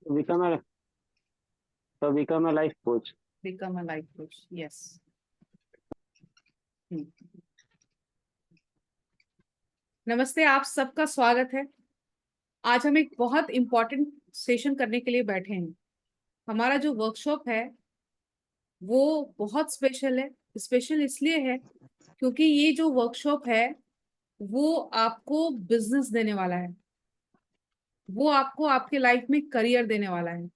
become a become a life coach. Become a life coach, yes. नमस्ते, आप सबका स्वागत है। आज हम एक बहुत इम्पोर्टेंट सेशन करने के लिए बैठे हैं। हमारा जो वर्कशॉप है वो बहुत स्पेशल है। स्पेशल इसलिए है क्योंकि ये जो वर्कशॉप है वो आपको बिजनेस देने वाला है, वो आपको आपके लाइफ में करियर देने वाला है।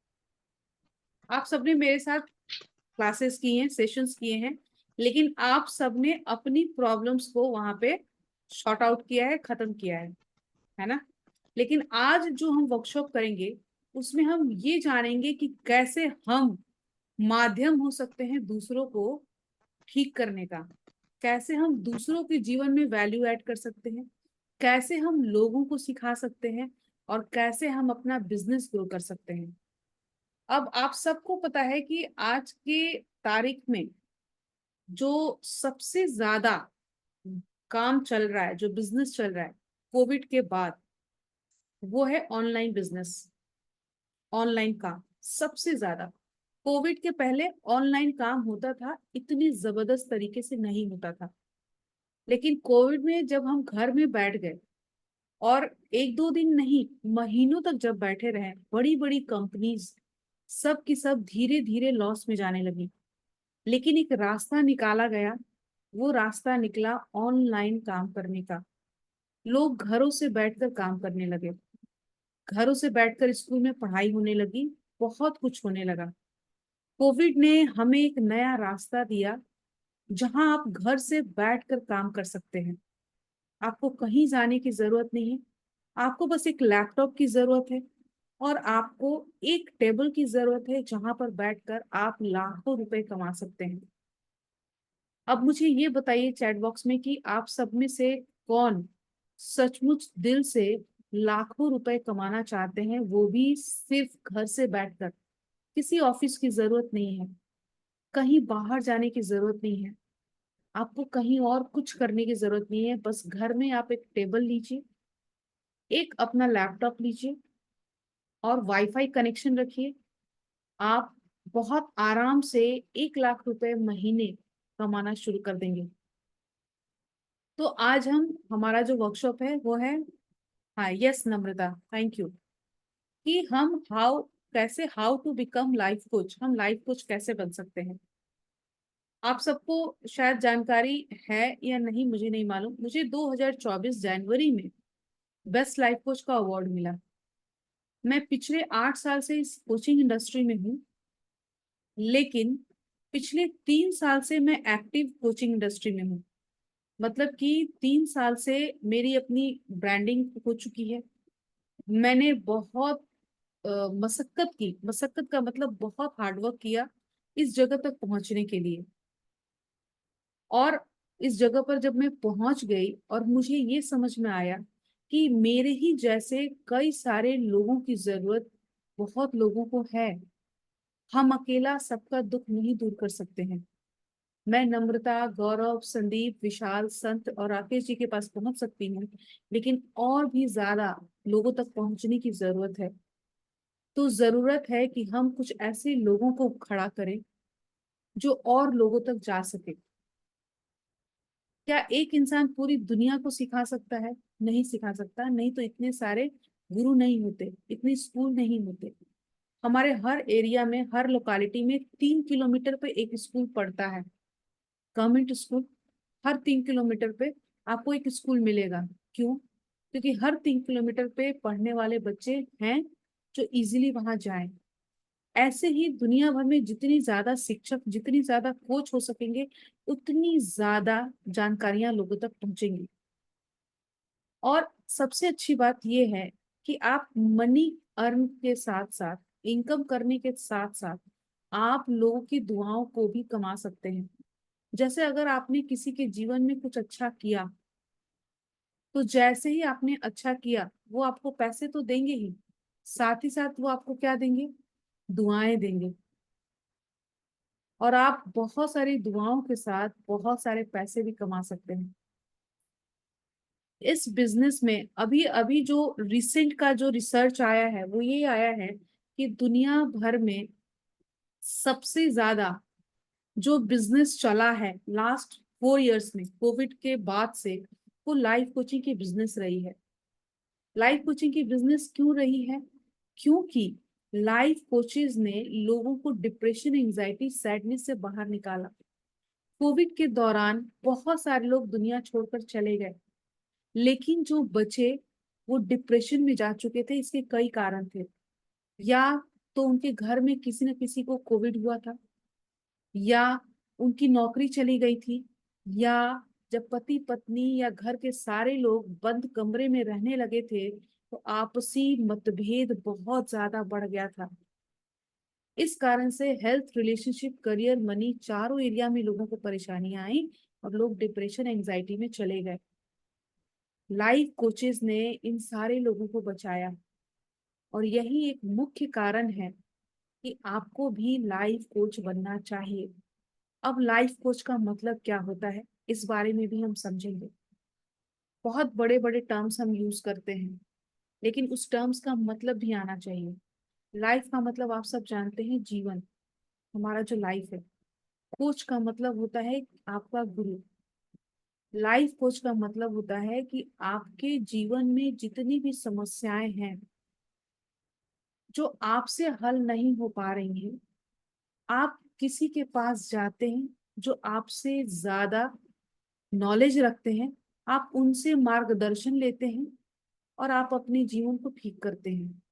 आप सबने मेरे साथ क्लासेस की हैं, सेशंस किए हैं, लेकिन आप सबने अपनी प्रॉब्लम्स को वहां पे शॉर्ट आउट किया है, खत्म किया है ना। लेकिन आज जो हम वर्कशॉप करेंगे उसमें हम ये जानेंगे कि कैसे हम माध्यम हो सकते हैं दूसरों को ठीक करने का, कैसे हम दूसरों के जीवन में वैल्यू ऐड कर सकते हैं, कैसे हम लोगों को सिखा सकते हैं और कैसे हम अपना बिजनेस ग्रो कर सकते हैं। अब आप सबको पता है कि आज के तारीख में जो सबसे ज्यादा काम चल रहा है, जो बिजनेस चल रहा है कोविड के बाद, वो है ऑनलाइन बिजनेस। ऑनलाइन काम सबसे ज्यादा। कोविड के पहले ऑनलाइन काम होता था, इतनी जबरदस्त तरीके से नहीं होता था। लेकिन कोविड में जब हम घर में बैठ गए और एक दो दिन नहीं, महीनों तक जब बैठे रहे, बड़ी बड़ी कंपनीज सब की सब धीरे धीरे लॉस में जाने लगी। लेकिन एक रास्ता निकाला गया। वो रास्ता निकला ऑनलाइन काम करने का। लोग घरों से बैठकर काम करने लगे, घरों से बैठकर स्कूल में पढ़ाई होने लगी, बहुत कुछ होने लगा। कोविड ने हमें एक नया रास्ता दिया जहां आप घर से बैठकर काम कर सकते हैं। आपको कहीं जाने की जरूरत नहीं है। आपको बस एक लैपटॉप की जरूरत है और आपको एक टेबल की जरूरत है जहां पर बैठकर आप लाखों रुपए कमा सकते हैं। अब मुझे ये बताइए चैट बॉक्स में कि आप सब में से कौन सचमुच दिल से लाखों रुपए कमाना चाहते हैं, वो भी सिर्फ घर से बैठकर। किसी ऑफिस की जरूरत नहीं है, कहीं बाहर जाने की जरूरत नहीं है, आपको कहीं और कुछ करने की जरूरत नहीं है। बस घर में आप एक टेबल लीजिए, एक अपना लैपटॉप लीजिए और वाईफाई कनेक्शन रखिए। आप बहुत आराम से 1 लाख रुपए महीने कमाना शुरू कर देंगे। तो आज हम हमारा जो वर्कशॉप है वो है, हाँ यस नम्रता, थैंक यू, कि हम how to become life coach, हम लाइफ कोच कैसे बन सकते हैं। आप सबको शायद जानकारी है या नहीं मुझे नहीं मालूम, मुझे 2024 जनवरी में बेस्ट लाइफ कोच का अवार्ड मिला। मैं पिछले 8 साल से इस कोचिंग इंडस्ट्री में हूँ, लेकिन पिछले 3 साल से मैं एक्टिव कोचिंग इंडस्ट्री में हूँ। मतलब कि 3 साल से मेरी अपनी ब्रांडिंग हो चुकी है। मैंने बहुत मशक्कत की, मशक्कत का मतलब बहुत हार्डवर्क किया इस जगह तक पहुंचने के लिए। और इस जगह पर जब मैं पहुंच गई और मुझे ये समझ में आया कि मेरे ही जैसे कई सारे लोगों की जरूरत बहुत लोगों को है। हम अकेला सबका दुख नहीं दूर कर सकते हैं। मैं नम्रता, गौरव, संदीप, विशाल, संत और राकेश जी के पास पहुंच सकती हूँ, लेकिन और भी ज्यादा लोगों तक पहुंचने की जरूरत है। तो जरूरत है कि हम कुछ ऐसे लोगों को खड़ा करें जो और लोगों तक जा सके। क्या एक इंसान पूरी दुनिया को सिखा सकता है? नहीं सिखा सकता, नहीं तो इतने सारे गुरु नहीं होते, इतने स्कूल नहीं होते। हमारे हर एरिया में, हर लोकालिटी में 3 किलोमीटर पे एक स्कूल पड़ता है, गवर्नमेंट स्कूल। हर 3 किलोमीटर पे आपको एक स्कूल मिलेगा। क्यों? क्योंकि हर 3 किलोमीटर पे पढ़ने वाले बच्चे हैं जो इजीली वहां जाएं। ऐसे ही दुनिया भर में जितनी ज्यादा शिक्षक, जितनी ज्यादा कोच हो सकेंगे, उतनी ज्यादा जानकारियां लोगों तक पहुंचेंगी। और सबसे अच्छी बात यह है कि आप मनी अर्न के साथ साथ, इनकम करने के साथ साथ, आप लोगों की दुआओं को भी कमा सकते हैं। जैसे अगर आपने किसी के जीवन में कुछ अच्छा किया, तो जैसे ही आपने अच्छा किया वो आपको पैसे तो देंगे ही, साथ ही साथ वो आपको क्या देंगे? दुआएं देंगे। और आप बहुत सारी दुआओं के साथ बहुत सारे पैसे भी कमा सकते हैं। इस बिजनेस में अभी अभी जो रिसेंट का जो रिसर्च आया है वो ये आया है कि दुनिया भर में सबसे ज्यादा जो बिजनेस चला है लास्ट 4 इयर्स में कोविड के बाद से, वो लाइफ कोचिंग की बिजनेस रही है। लाइफ कोचिंग की बिजनेस क्यों रही है? क्योंकि लाइफ कोचेज ने लोगों को डिप्रेशन, एंजाइटी, सैडनेस से बाहर निकाला। कोविड के दौरान बहुत सारे लोग दुनिया छोड़कर चले गए, लेकिन जो बचे वो डिप्रेशन में जा चुके थे। इसके कई कारण थे। या तो उनके घर में किसी न किसी को कोविड हुआ था, या उनकी नौकरी चली गई थी, या जब पति पत्नी या घर के सारे लोग बंद कमरे में रहने लगे थे तो आपसी मतभेद बहुत ज्यादा बढ़ गया था। इस कारण से हेल्थ, रिलेशनशिप, करियर, मनी, चारों एरिया में लोगों को परेशानियां आई और लोग डिप्रेशन, एंजाइटी में चले गए। लाइफ कोचेस ने इन सारे लोगों को बचाया, और यही एक मुख्य कारण है कि आपको भी लाइफ कोच बनना चाहिए। अब लाइफ कोच का मतलब क्या होता है, इस बारे में भी हम समझेंगे। बहुत बड़े बड़े टर्म्स हम यूज करते हैं, लेकिन उस टर्म्स का मतलब भी आना चाहिए। लाइफ का मतलब आप सब जानते हैं, जीवन, हमारा जो लाइफ है। कोच का मतलब होता है आपका गुरु। लाइफ कोच का मतलब होता है कि आपके जीवन में जितनी भी समस्याएं हैं जो आपसे हल नहीं हो पा रही हैं, आप किसी के पास जाते हैं जो आपसे ज्यादा नॉलेज रखते हैं। आप उनसे मार्गदर्शन लेते हैं और आप अपने जीवन को ठीक करते हैं।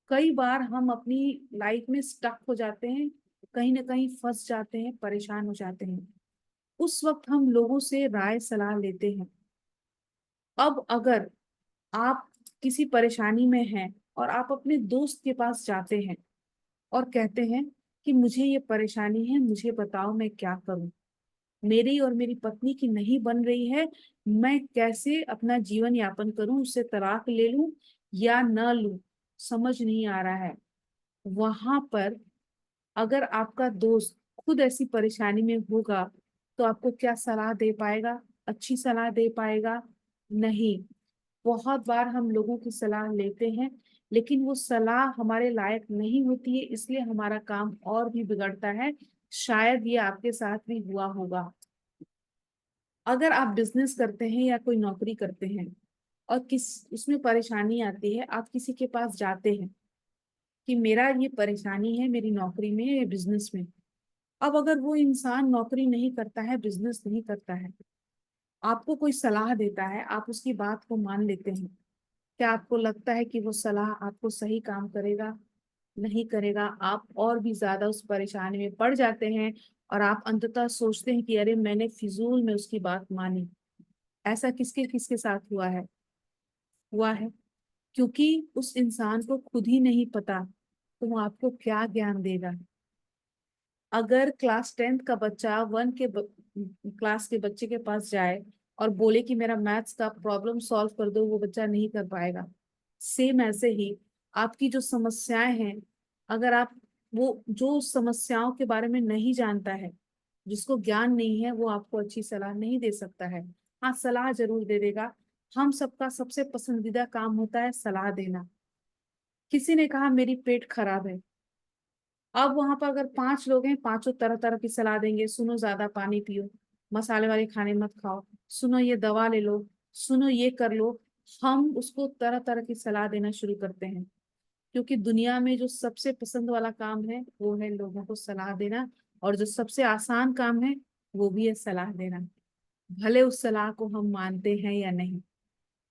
कई बार हम अपनी लाइफ में स्टक हो जाते हैं, कहीं ना कहीं फंस जाते हैं, परेशान हो जाते हैं। उस वक्त हम लोगों से राय सलाह लेते हैं। अब अगर आप किसी परेशानी में हैं और आप अपने दोस्त के पास जाते हैं और कहते हैं कि मुझे ये परेशानी है, मुझे बताओ मैं क्या करूं, मेरी और मेरी पत्नी की नहीं बन रही है, मैं कैसे अपना जीवन यापन करूं, उससे तलाक ले लूं या न लूं, समझ नहीं आ रहा है। वहां पर अगर आपका दोस्त खुद ऐसी परेशानी में होगा तो आपको क्या सलाह दे पाएगा? अच्छी सलाह दे पाएगा? नहीं। बहुत बार हम लोगों की सलाह लेते हैं, लेकिन वो सलाह हमारे लायक नहीं होती है, इसलिए हमारा काम और भी बिगड़ता है। शायद ये आपके साथ भी हुआ होगा। अगर आप बिजनेस करते हैं या कोई नौकरी करते हैं और किस उसमें परेशानी आती है, आप किसी के पास जाते हैं कि मेरा ये परेशानी है मेरी नौकरी में या बिजनेस में। अब अगर वो इंसान नौकरी नहीं करता है, बिजनेस नहीं करता है, आपको कोई सलाह देता है, आप उसकी बात को मान लेते हैं, क्या आपको लगता है कि वो सलाह आपको सही काम करेगा? नहीं करेगा। आप और भी ज्यादा उस परेशानी में पड़ जाते हैं और आप अंततः सोचते हैं कि अरे मैंने फिजूल में उसकी बात मानी। ऐसा किसके किसके साथ हुआ है? हुआ है। क्योंकि उस इंसान को खुद ही नहीं पता तो वो आपको क्या ज्ञान देगा। अगर क्लास 10th का बच्चा क्लास के बच्चे के पास जाए और बोले कि मेरा मैथ्स का प्रॉब्लम सॉल्व कर दो, वो बच्चा नहीं कर पाएगा। सेम ऐसे ही आपकी जो समस्याएं हैं, अगर आप वो जो समस्याओं के बारे में नहीं जानता है, जिसको ज्ञान नहीं है, वो आपको अच्छी सलाह नहीं दे सकता है। हाँ, सलाह जरूर दे देगा। हम सबका सबसे पसंदीदा काम होता है सलाह देना। किसी ने कहा मेरी पेट खराब है। अब वहां पर अगर 5 लोग हैं, पांचों तरह तरह की सलाह देंगे। सुनो ज्यादा पानी पियो, मसाले वाले खाने मत खाओ, सुनो ये दवा ले लो, सुनो ये कर लो। हम उसको तरह तरह की सलाह देना शुरू करते हैं, क्योंकि दुनिया में जो सबसे पसंद वाला काम है वो है लोगों को सलाह देना। और जो सबसे आसान काम है वो भी है सलाह देना। भले उस सलाह को हम मानते हैं या नहीं,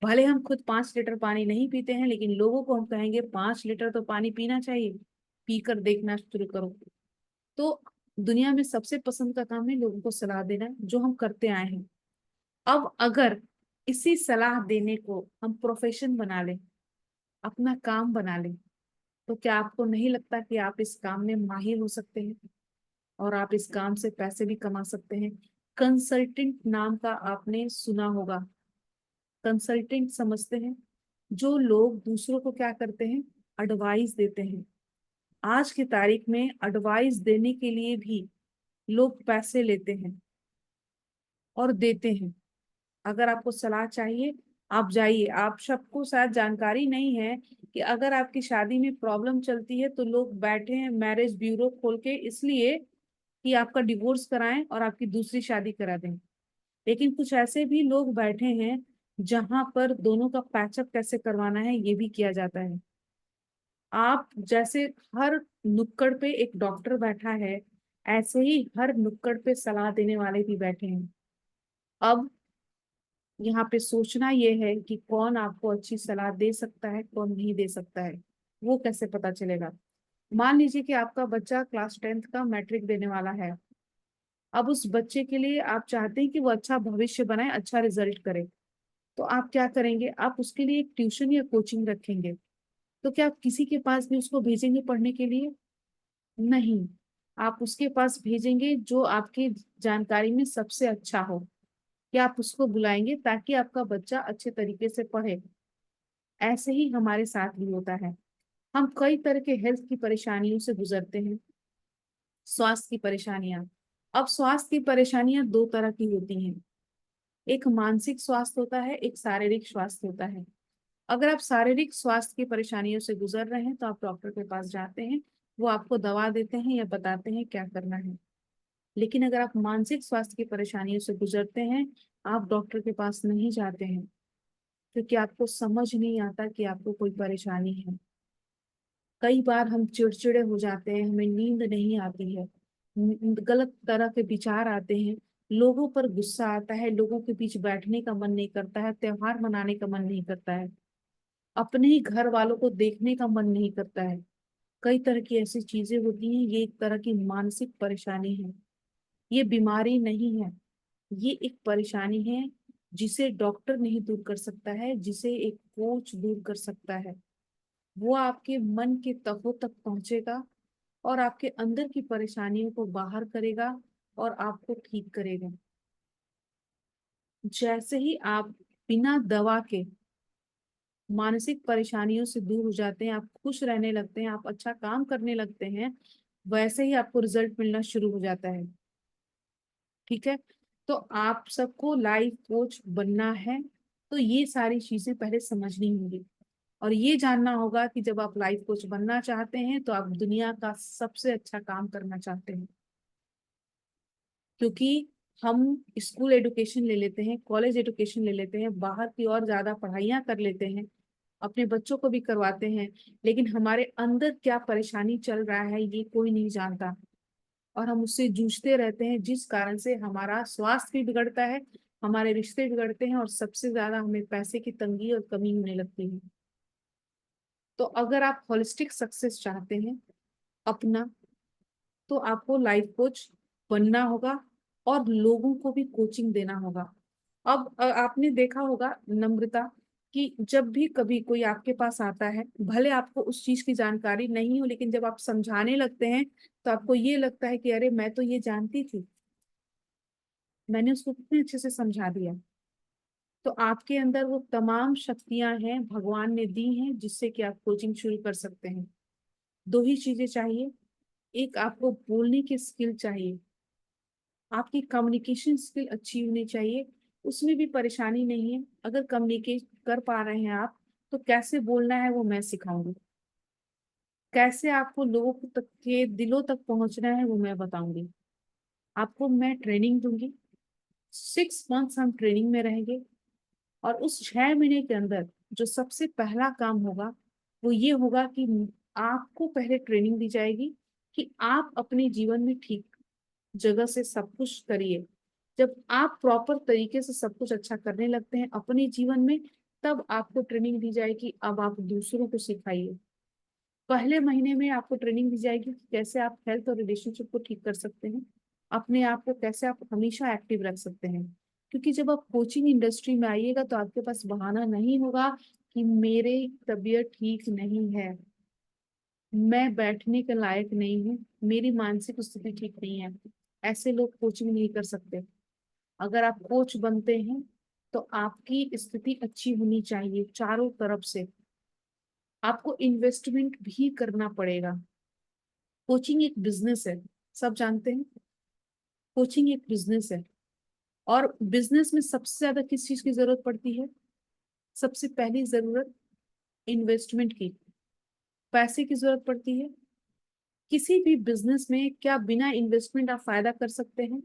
भले हम खुद 5 लीटर पानी नहीं पीते हैं, लेकिन लोगों को हम कहेंगे 5 लीटर तो पानी पीना चाहिए, पीकर देखना शुरू करो। तो दुनिया में सबसे पसंद का काम है लोगों को सलाह देना, जो हम करते आए हैं। अब अगर इसी सलाह देने को हम प्रोफेशन बना लें, अपना काम बना लें, तो क्या आपको नहीं लगता कि आप इस काम में माहिर हो सकते हैं और आप इस काम से पैसे भी कमा सकते हैं? कंसल्टेंट नाम का आपने सुना होगा। कंसल्टेंट समझते हैं? जो लोग दूसरों को क्या करते हैं, एडवाइस देते हैं। आज की तारीख में एडवाइस देने के लिए भी लोग पैसे लेते हैं और देते हैं। अगर आपको सलाह चाहिए, आप जाइए। आप सबको शायद जानकारी नहीं है कि अगर आपकी शादी में प्रॉब्लम चलती है तो लोग बैठे हैं मैरिज ब्यूरो खोल के, इसलिए कि आपका डिवोर्स कराएं और आपकी दूसरी शादी करा दें। लेकिन कुछ ऐसे भी लोग बैठे हैं जहां पर दोनों का पैचअप कैसे करवाना है ये भी किया जाता है। आप जैसे हर नुक्कड़ पे एक डॉक्टर बैठा है, ऐसे ही हर नुक्कड़ पे सलाह देने वाले भी बैठे हैं। अब यहाँ पे सोचना ये है कि कौन आपको अच्छी सलाह दे सकता है, कौन नहीं दे सकता है, वो कैसे पता चलेगा। मान लीजिए कि आपका बच्चा क्लास 10th का मैट्रिक देने वाला है। अब उस बच्चे के लिए आप चाहते हैं कि वो अच्छा भविष्य बनाए, अच्छा रिजल्ट करे। तो आप क्या करेंगे, आप उसके लिए एक ट्यूशन या कोचिंग रखेंगे। तो क्या आप किसी के पास भी उसको भेजेंगे पढ़ने के लिए? नहीं। आप उसके पास भेजेंगे जो आपकी जानकारी में सबसे अच्छा हो। क्या आप उसको बुलाएंगे ताकि आपका बच्चा अच्छे तरीके से पढ़े। ऐसे ही हमारे साथ भी होता है। हम कई तरह के हेल्थ की परेशानियों से गुजरते हैं। स्वास्थ्य की परेशानियां। अब स्वास्थ्य की परेशानियां दो तरह की होती हैं। एक मानसिक स्वास्थ्य होता है, एक शारीरिक स्वास्थ्य होता है। अगर आप शारीरिक स्वास्थ्य की परेशानियों से गुजर रहे हैं तो आप डॉक्टर के पास जाते हैं, वो आपको दवा देते हैं या बताते हैं क्या करना है। लेकिन अगर आप मानसिक स्वास्थ्य की परेशानियों से गुजरते हैं, आप डॉक्टर के पास नहीं जाते हैं, क्योंकि आपको समझ नहीं आता कि आपको कोई परेशानी है। कई बार हम चिड़चिड़े हो जाते हैं, हमें नींद नहीं आती है, गलत तरह के विचार आते हैं, लोगों पर गुस्सा आता है, लोगों के बीच बैठने का मन नहीं करता है, त्योहार मनाने का मन नहीं करता है, अपने ही घर वालों को देखने का मन नहीं करता है। कई तरह की ऐसी चीजें होती हैं। ये एक तरह की मानसिक परेशानी है। ये बीमारी नहीं है, ये एक परेशानी है जिसे डॉक्टर नहीं दूर कर सकता है, जिसे एक कोच दूर कर सकता है। वो आपके मन के तहों तक पहुंचेगा और आपके अंदर की परेशानियों को बाहर करेगा और आपको ठीक करेगा। जैसे ही आप बिना दवा के मानसिक परेशानियों से दूर हो जाते हैं, आप खुश रहने लगते हैं, आप अच्छा काम करने लगते हैं, वैसे ही आपको रिजल्ट मिलना शुरू हो जाता है। ठीक है। तो आप सबको लाइफ कोच बनना है तो ये सारी चीजें पहले समझनी होंगी, और ये जानना होगा कि जब आप लाइफ कोच बनना चाहते हैं तो आप दुनिया का सबसे अच्छा काम करना चाहते हैं। क्योंकि हम स्कूल एजुकेशन ले लेते हैं, कॉलेज एजुकेशन ले लेते हैं, बाहर की और ज्यादा पढ़ाइयाँ कर लेते हैं, अपने बच्चों को भी करवाते हैं, लेकिन हमारे अंदर क्या परेशानी चल रहा है ये कोई नहीं जानता। और हम उससे जूझते रहते हैं, जिस कारण से हमारा स्वास्थ्य भी बिगड़ता है, हमारे रिश्ते बिगड़ते हैं, और सबसे ज्यादा हमें पैसे की तंगी और कमी होने लगती है। तो अगर आप होलिस्टिक सक्सेस चाहते हैं अपना, तो आपको लाइफ कोच बनना होगा और लोगों को भी कोचिंग देना होगा। अब आपने देखा होगा नम्रता, कि जब भी कभी कोई आपके पास आता है, भले आपको उस चीज की जानकारी नहीं हो, लेकिन जब आप समझाने लगते हैं तो आपको ये लगता है कि अरे मैं तो ये जानती थी, मैंने उसको कितने अच्छे से समझा दिया। तो आपके अंदर वो तमाम शक्तियां हैं, भगवान ने दी हैं, जिससे कि आप कोचिंग शुरू कर सकते हैं। दो ही चीजें चाहिए। एक, आपको बोलने की स्किल चाहिए, आपकी कम्युनिकेशन स्किल अच्छी होनी चाहिए। उसमें भी परेशानी नहीं है, अगर कम्युनिकेट कर पा रहे हैं आप, तो कैसे बोलना है वो मैं सिखाऊंगी। कैसे आपको लोगों को तक के दिलों तक पहुंचना है वो मैं बताऊंगी। आपको मैं ट्रेनिंग दूंगी। 6 मंथ्स हम ट्रेनिंग में रहेंगे, और उस 6 महीने के अंदर जो सबसे पहला काम होगा वो ये होगा कि आपको पहले ट्रेनिंग दी जाएगी कि आप अपने जीवन में ठीक जगह से सब कुछ करिए। जब आप प्रॉपर तरीके से सब कुछ अच्छा करने लगते हैं अपने जीवन में, तब आपको ट्रेनिंग दी जाएगी, अब आप दूसरों को सिखाइए। पहले महीने में आपको ट्रेनिंग दी जाएगी कि कैसे आप हेल्थ और रिलेशनशिप को ठीक कर सकते हैं, अपने आप को कैसे आप हमेशा एक्टिव रख सकते हैं। क्योंकि जब आप कोचिंग इंडस्ट्री में आइएगा तो आपके पास बहाना नहीं होगा कि मेरे तबीयत ठीक नहीं है, मैं बैठने के लायक नहीं हूँ, मेरी मानसिक स्थिति ठीक नहीं है। ऐसे लोग कोचिंग नहीं कर सकते। अगर आप कोच बनते हैं तो आपकी स्थिति अच्छी होनी चाहिए चारों तरफ से। आपको इन्वेस्टमेंट भी करना पड़ेगा। कोचिंग एक बिजनेस है, सब जानते हैं। कोचिंग एक बिजनेस है, और बिजनेस में सबसे ज्यादा किस चीज की जरूरत पड़ती है? सबसे पहली जरूरत इन्वेस्टमेंट की। पैसे की जरूरत पड़ती है। किसी भी बिजनेस में क्या बिना इन्वेस्टमेंट आप फायदा कर सकते हैं?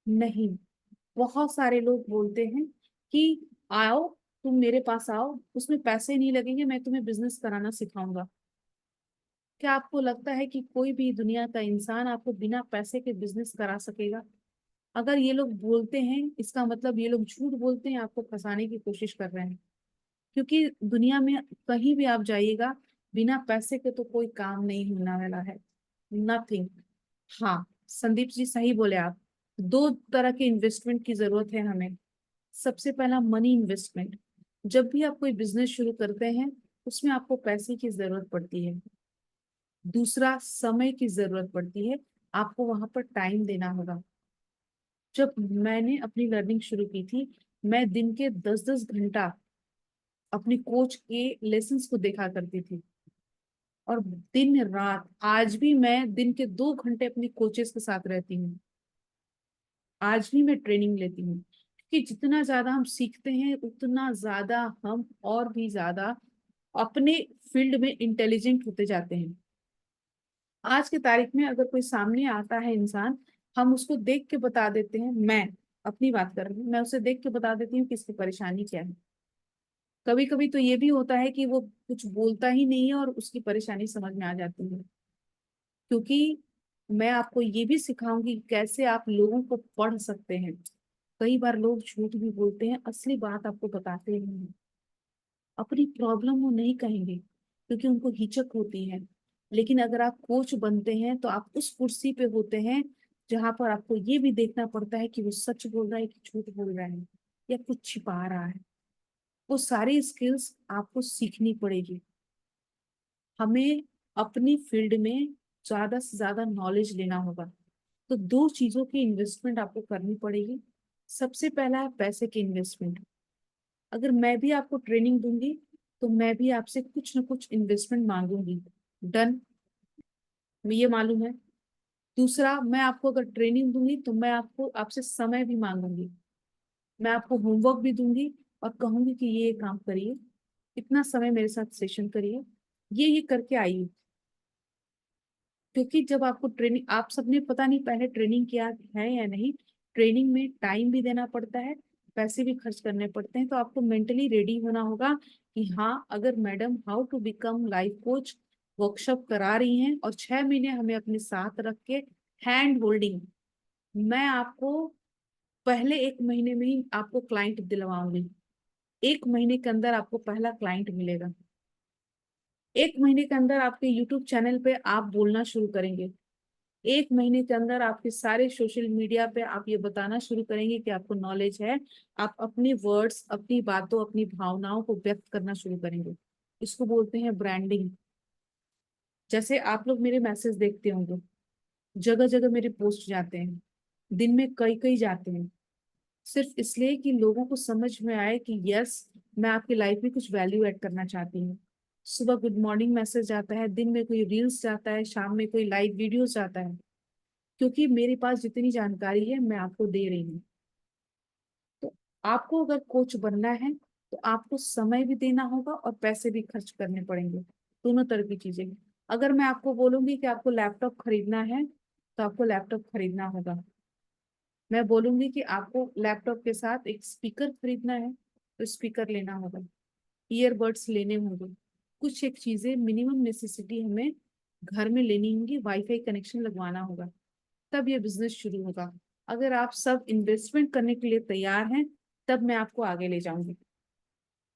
नहीं। बहुत सारे लोग बोलते हैं कि आओ, तुम मेरे पास आओ, उसमें पैसे नहीं लगेंगे, मैं तुम्हें बिजनेस कराना सिखाऊंगा। क्या आपको लगता है कि कोई भी दुनिया का इंसान आपको बिना पैसे के बिजनेस करा सकेगा? अगर ये लोग बोलते हैं, इसका मतलब ये लोग झूठ बोलते हैं, आपको फंसाने की कोशिश कर रहे हैं। क्योंकि दुनिया में कहीं भी आप जाइएगा, बिना पैसे के तो कोई काम नहीं होने वाला है। नथिंग। हाँ, संदीप जी सही बोले आप। दो तरह के इन्वेस्टमेंट की जरूरत है हमें। सबसे पहला मनी इन्वेस्टमेंट। जब भी आप कोई बिजनेस शुरू करते हैं, उसमें आपको पैसे की जरूरत पड़ती है। दूसरा, समय की जरूरत पड़ती है। आपको वहां पर टाइम देना होगा। जब मैंने अपनी लर्निंग शुरू की थी, मैं दिन के 10-10 घंटा अपनी कोच के लेसन्स को देखा करती थी। और दिन रात, आज भी मैं दिन के 2 घंटे अपनी कोचेस के साथ रहती हूँ। आज भी मैं ट्रेनिंग लेती हूँ, क्योंकि जितना ज्यादा हम सीखते हैं, उतना ज्यादा हम और भी ज्यादा अपने फील्ड में इंटेलिजेंट होते जाते हैं। आज की तारीख में अगर कोई सामने आता है इंसान, हम उसको देख के बता देते हैं, मैं अपनी बात कर रही हूँ, मैं उसे देख के बता देती हूँ कि इसकी परेशानी क्या है। कभी कभी तो ये भी होता है कि वो कुछ बोलता ही नहीं है और उसकी परेशानी समझ में आ जाती है। क्योंकि मैं आपको ये भी सिखाऊंगी कि कैसे आप लोगों को पढ़ सकते हैं। कई बार लोग झूठ भी बोलते हैं, असली बात आपको बताते ही नहीं। अपनी प्रॉब्लम वो नहीं कहेंगे, क्योंकि उनको हिचक होती है। लेकिन अगर आप कोच बनते हैं, तो आप उस कुर्सी पे होते हैं जहां पर आपको ये भी देखना पड़ता है कि वो सच बोल रहा है कि झूठ बोल रहा है, या कुछ छिपा रहा है। वो सारी स्किल्स आपको सीखनी पड़ेगी। हमें अपनी फील्ड में ज्यादा से ज्यादा नॉलेज लेना होगा। तो दो चीजों की इन्वेस्टमेंट आपको करनी पड़ेगी। सबसे पहला है पैसे की इन्वेस्टमेंट। अगर मैं भी आपको ट्रेनिंग दूंगी, तो मैं भी आपसे कुछ ना कुछ इन्वेस्टमेंट मांगूंगी। डन? ये मालूम है। दूसरा, मैं आपको अगर ट्रेनिंग दूंगी, तो मैं आपको आपसे समय भी मांगूंगी। मैं आपको होमवर्क भी दूंगी और कहूंगी कि ये काम करिए, इतना समय मेरे साथ सेशन करिए, ये करके आइए। क्योंकि जब आपको ट्रेनिंग, आप सबने पता नहीं पहले ट्रेनिंग किया है या नहीं, ट्रेनिंग में टाइम भी देना पड़ता है, पैसे भी खर्च करने पड़ते हैं। तो आपको मेंटली रेडी होना होगा कि हाँ, अगर madam how to become life coach workshop करा रही हैं और 6 महीने हमें अपने साथ रख के हैंड होल्डिंग, मैं आपको पहले 1 महीने में ही आपको क्लाइंट दिलवाऊंगी। 1 महीने के अंदर आपको पहला क्लाइंट मिलेगा। 1 महीने के अंदर आपके यूट्यूब चैनल पे आप बोलना शुरू करेंगे। 1 महीने के अंदर आपके सारे सोशल मीडिया पे आप ये बताना शुरू करेंगे कि आपको नॉलेज है। आप अपने वर्ड्स, अपनी बातों, अपनी भावनाओं को व्यक्त करना शुरू करेंगे। इसको बोलते हैं ब्रांडिंग। जैसे आप लोग मेरे मैसेज देखते होंगे, जगह जगह मेरे पोस्ट जाते हैं, दिन में कई कई जाते हैं, सिर्फ इसलिए कि लोगों को समझ में आए कि यस, मैं आपकी लाइफ में कुछ वैल्यू ऐड करना चाहती हूँ। सुबह गुड मॉर्निंग मैसेज जाता है, दिन में कोई रील्स जाता है, शाम में कोई लाइव वीडियोस जाता है। क्योंकि मेरे पास जितनी जानकारी है, मैं आपको दे रही हूँ। तो आपको अगर कोच बनना है, तो आपको समय भी देना होगा और पैसे भी खर्च करने पड़ेंगे। दोनों तरह की चीजें। अगर मैं आपको बोलूंगी कि आपको लैपटॉप खरीदना है, तो आपको लैपटॉप खरीदना होगा। मैं बोलूंगी कि आपको लैपटॉप के साथ एक स्पीकर खरीदना है, तो स्पीकर लेना होगा, ईयरबड्स लेने होंगे। कुछ एक चीजें मिनिमम नेसेसिटी हमें घर में लेनी होंगी, वाईफाई कनेक्शन लगवाना होगा। तब ये बिजनेस शुरू होगा। अगर आप सब इन्वेस्टमेंट करने के लिए तैयार हैं, तब मैं आपको आगे ले जाऊंगी।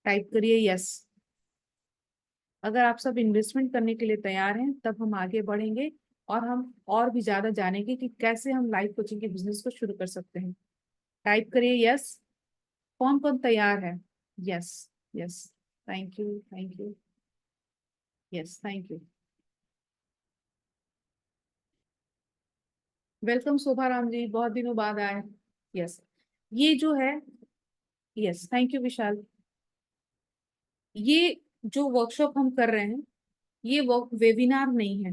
टाइप करिए यस। अगर आप सब इन्वेस्टमेंट करने के लिए तैयार हैं, तब हम आगे बढ़ेंगे और हम और भी ज्यादा जानेंगे कि कैसे हम लाइफ कोचिंग के बिजनेस को शुरू कर सकते हैं। टाइप करिए यस। कौन कौन तैयार है? Yes. Yes. Thank you, thank you. Yes, thank you. Welcome Shobha Ram ji, बहुत दिनों बाद आए। यस। ये जो है, यस, थैंक यू विशाल। ये जो वर्कशॉप हम कर रहे हैं, ये वर्क वेबिनार नहीं है,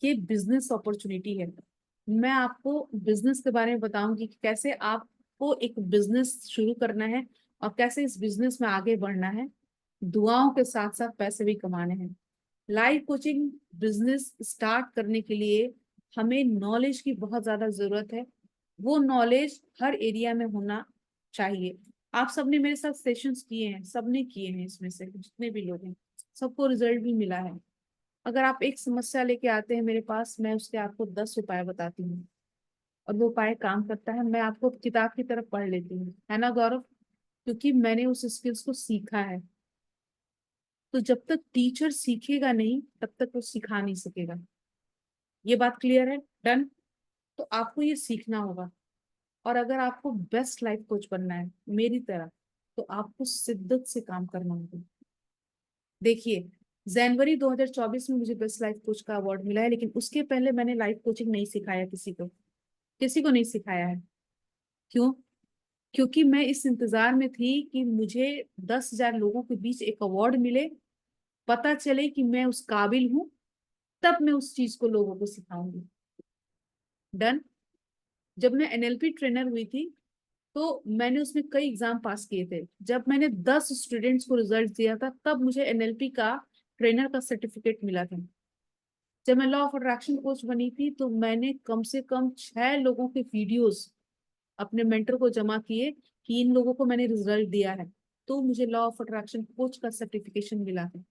ये बिजनेस अपॉर्चुनिटी है। मैं आपको बिजनेस के बारे में बताऊंगी कि कैसे आपको एक बिजनेस शुरू करना है और कैसे इस बिजनेस में आगे बढ़ना है। दुआओं के साथ साथ पैसे भी कमाने हैं। लाइफ कोचिंग बिजनेस स्टार्ट करने के लिए हमें नॉलेज की बहुत ज्यादा जरूरत है। वो नॉलेज हर एरिया में होना चाहिए। आप सबने मेरे साथ सेशंस किए हैं, सबने किए हैं, इसमें से जितने भी लोग हैं सबको रिजल्ट भी मिला है। अगर आप एक समस्या लेके आते हैं मेरे पास, मैं उसके आपको 10 उपाय बताती हूँ और वो उपाय काम करता है, मैं आपको किताब की तरफ पढ़ लेती हूँ, है ना गौरव? क्योंकि मैंने उस स्किल्स को सीखा है। तो जब तक टीचर सीखेगा नहीं तब तक वो सिखा नहीं सकेगा। ये बात क्लियर है? डन। तो आपको ये सीखना होगा। और अगर आपको बेस्ट लाइफ कोच बनना है मेरी तरह, तो आपको शिद्दत से काम करना होगा। देखिए, जनवरी 2024 में मुझे बेस्ट लाइफ कोच का अवार्ड मिला है, लेकिन उसके पहले मैंने लाइफ कोचिंग नहीं सिखाया किसी को। किसी को नहीं सिखाया है। क्यों? क्योंकि मैं इस इंतजार में थी कि मुझे 10,000 लोगों के बीच एक अवार्ड मिले, पता चले कि मैं उस काबिल हूं, तब मैं उस चीज को लोगों को सिखाऊंगी। डन। जब मैं एनएलपी ट्रेनर हुई थी तो मैंने उसमें कई एग्जाम पास किए थे। जब मैंने 10 स्टूडेंट्स को रिजल्ट दिया था तब मुझे एनएलपी का ट्रेनर का सर्टिफिकेट मिला था। जब मैं लॉ ऑफ अट्रैक्शन कोच बनी थी तो मैंने कम से कम 6 लोगों के वीडियोस अपने मेंटर को जमा किए कि इन लोगों को मैंने रिजल्ट दिया है, तो मुझे लॉ ऑफ अट्रैक्शन कोच का सर्टिफिकेशन मिला था।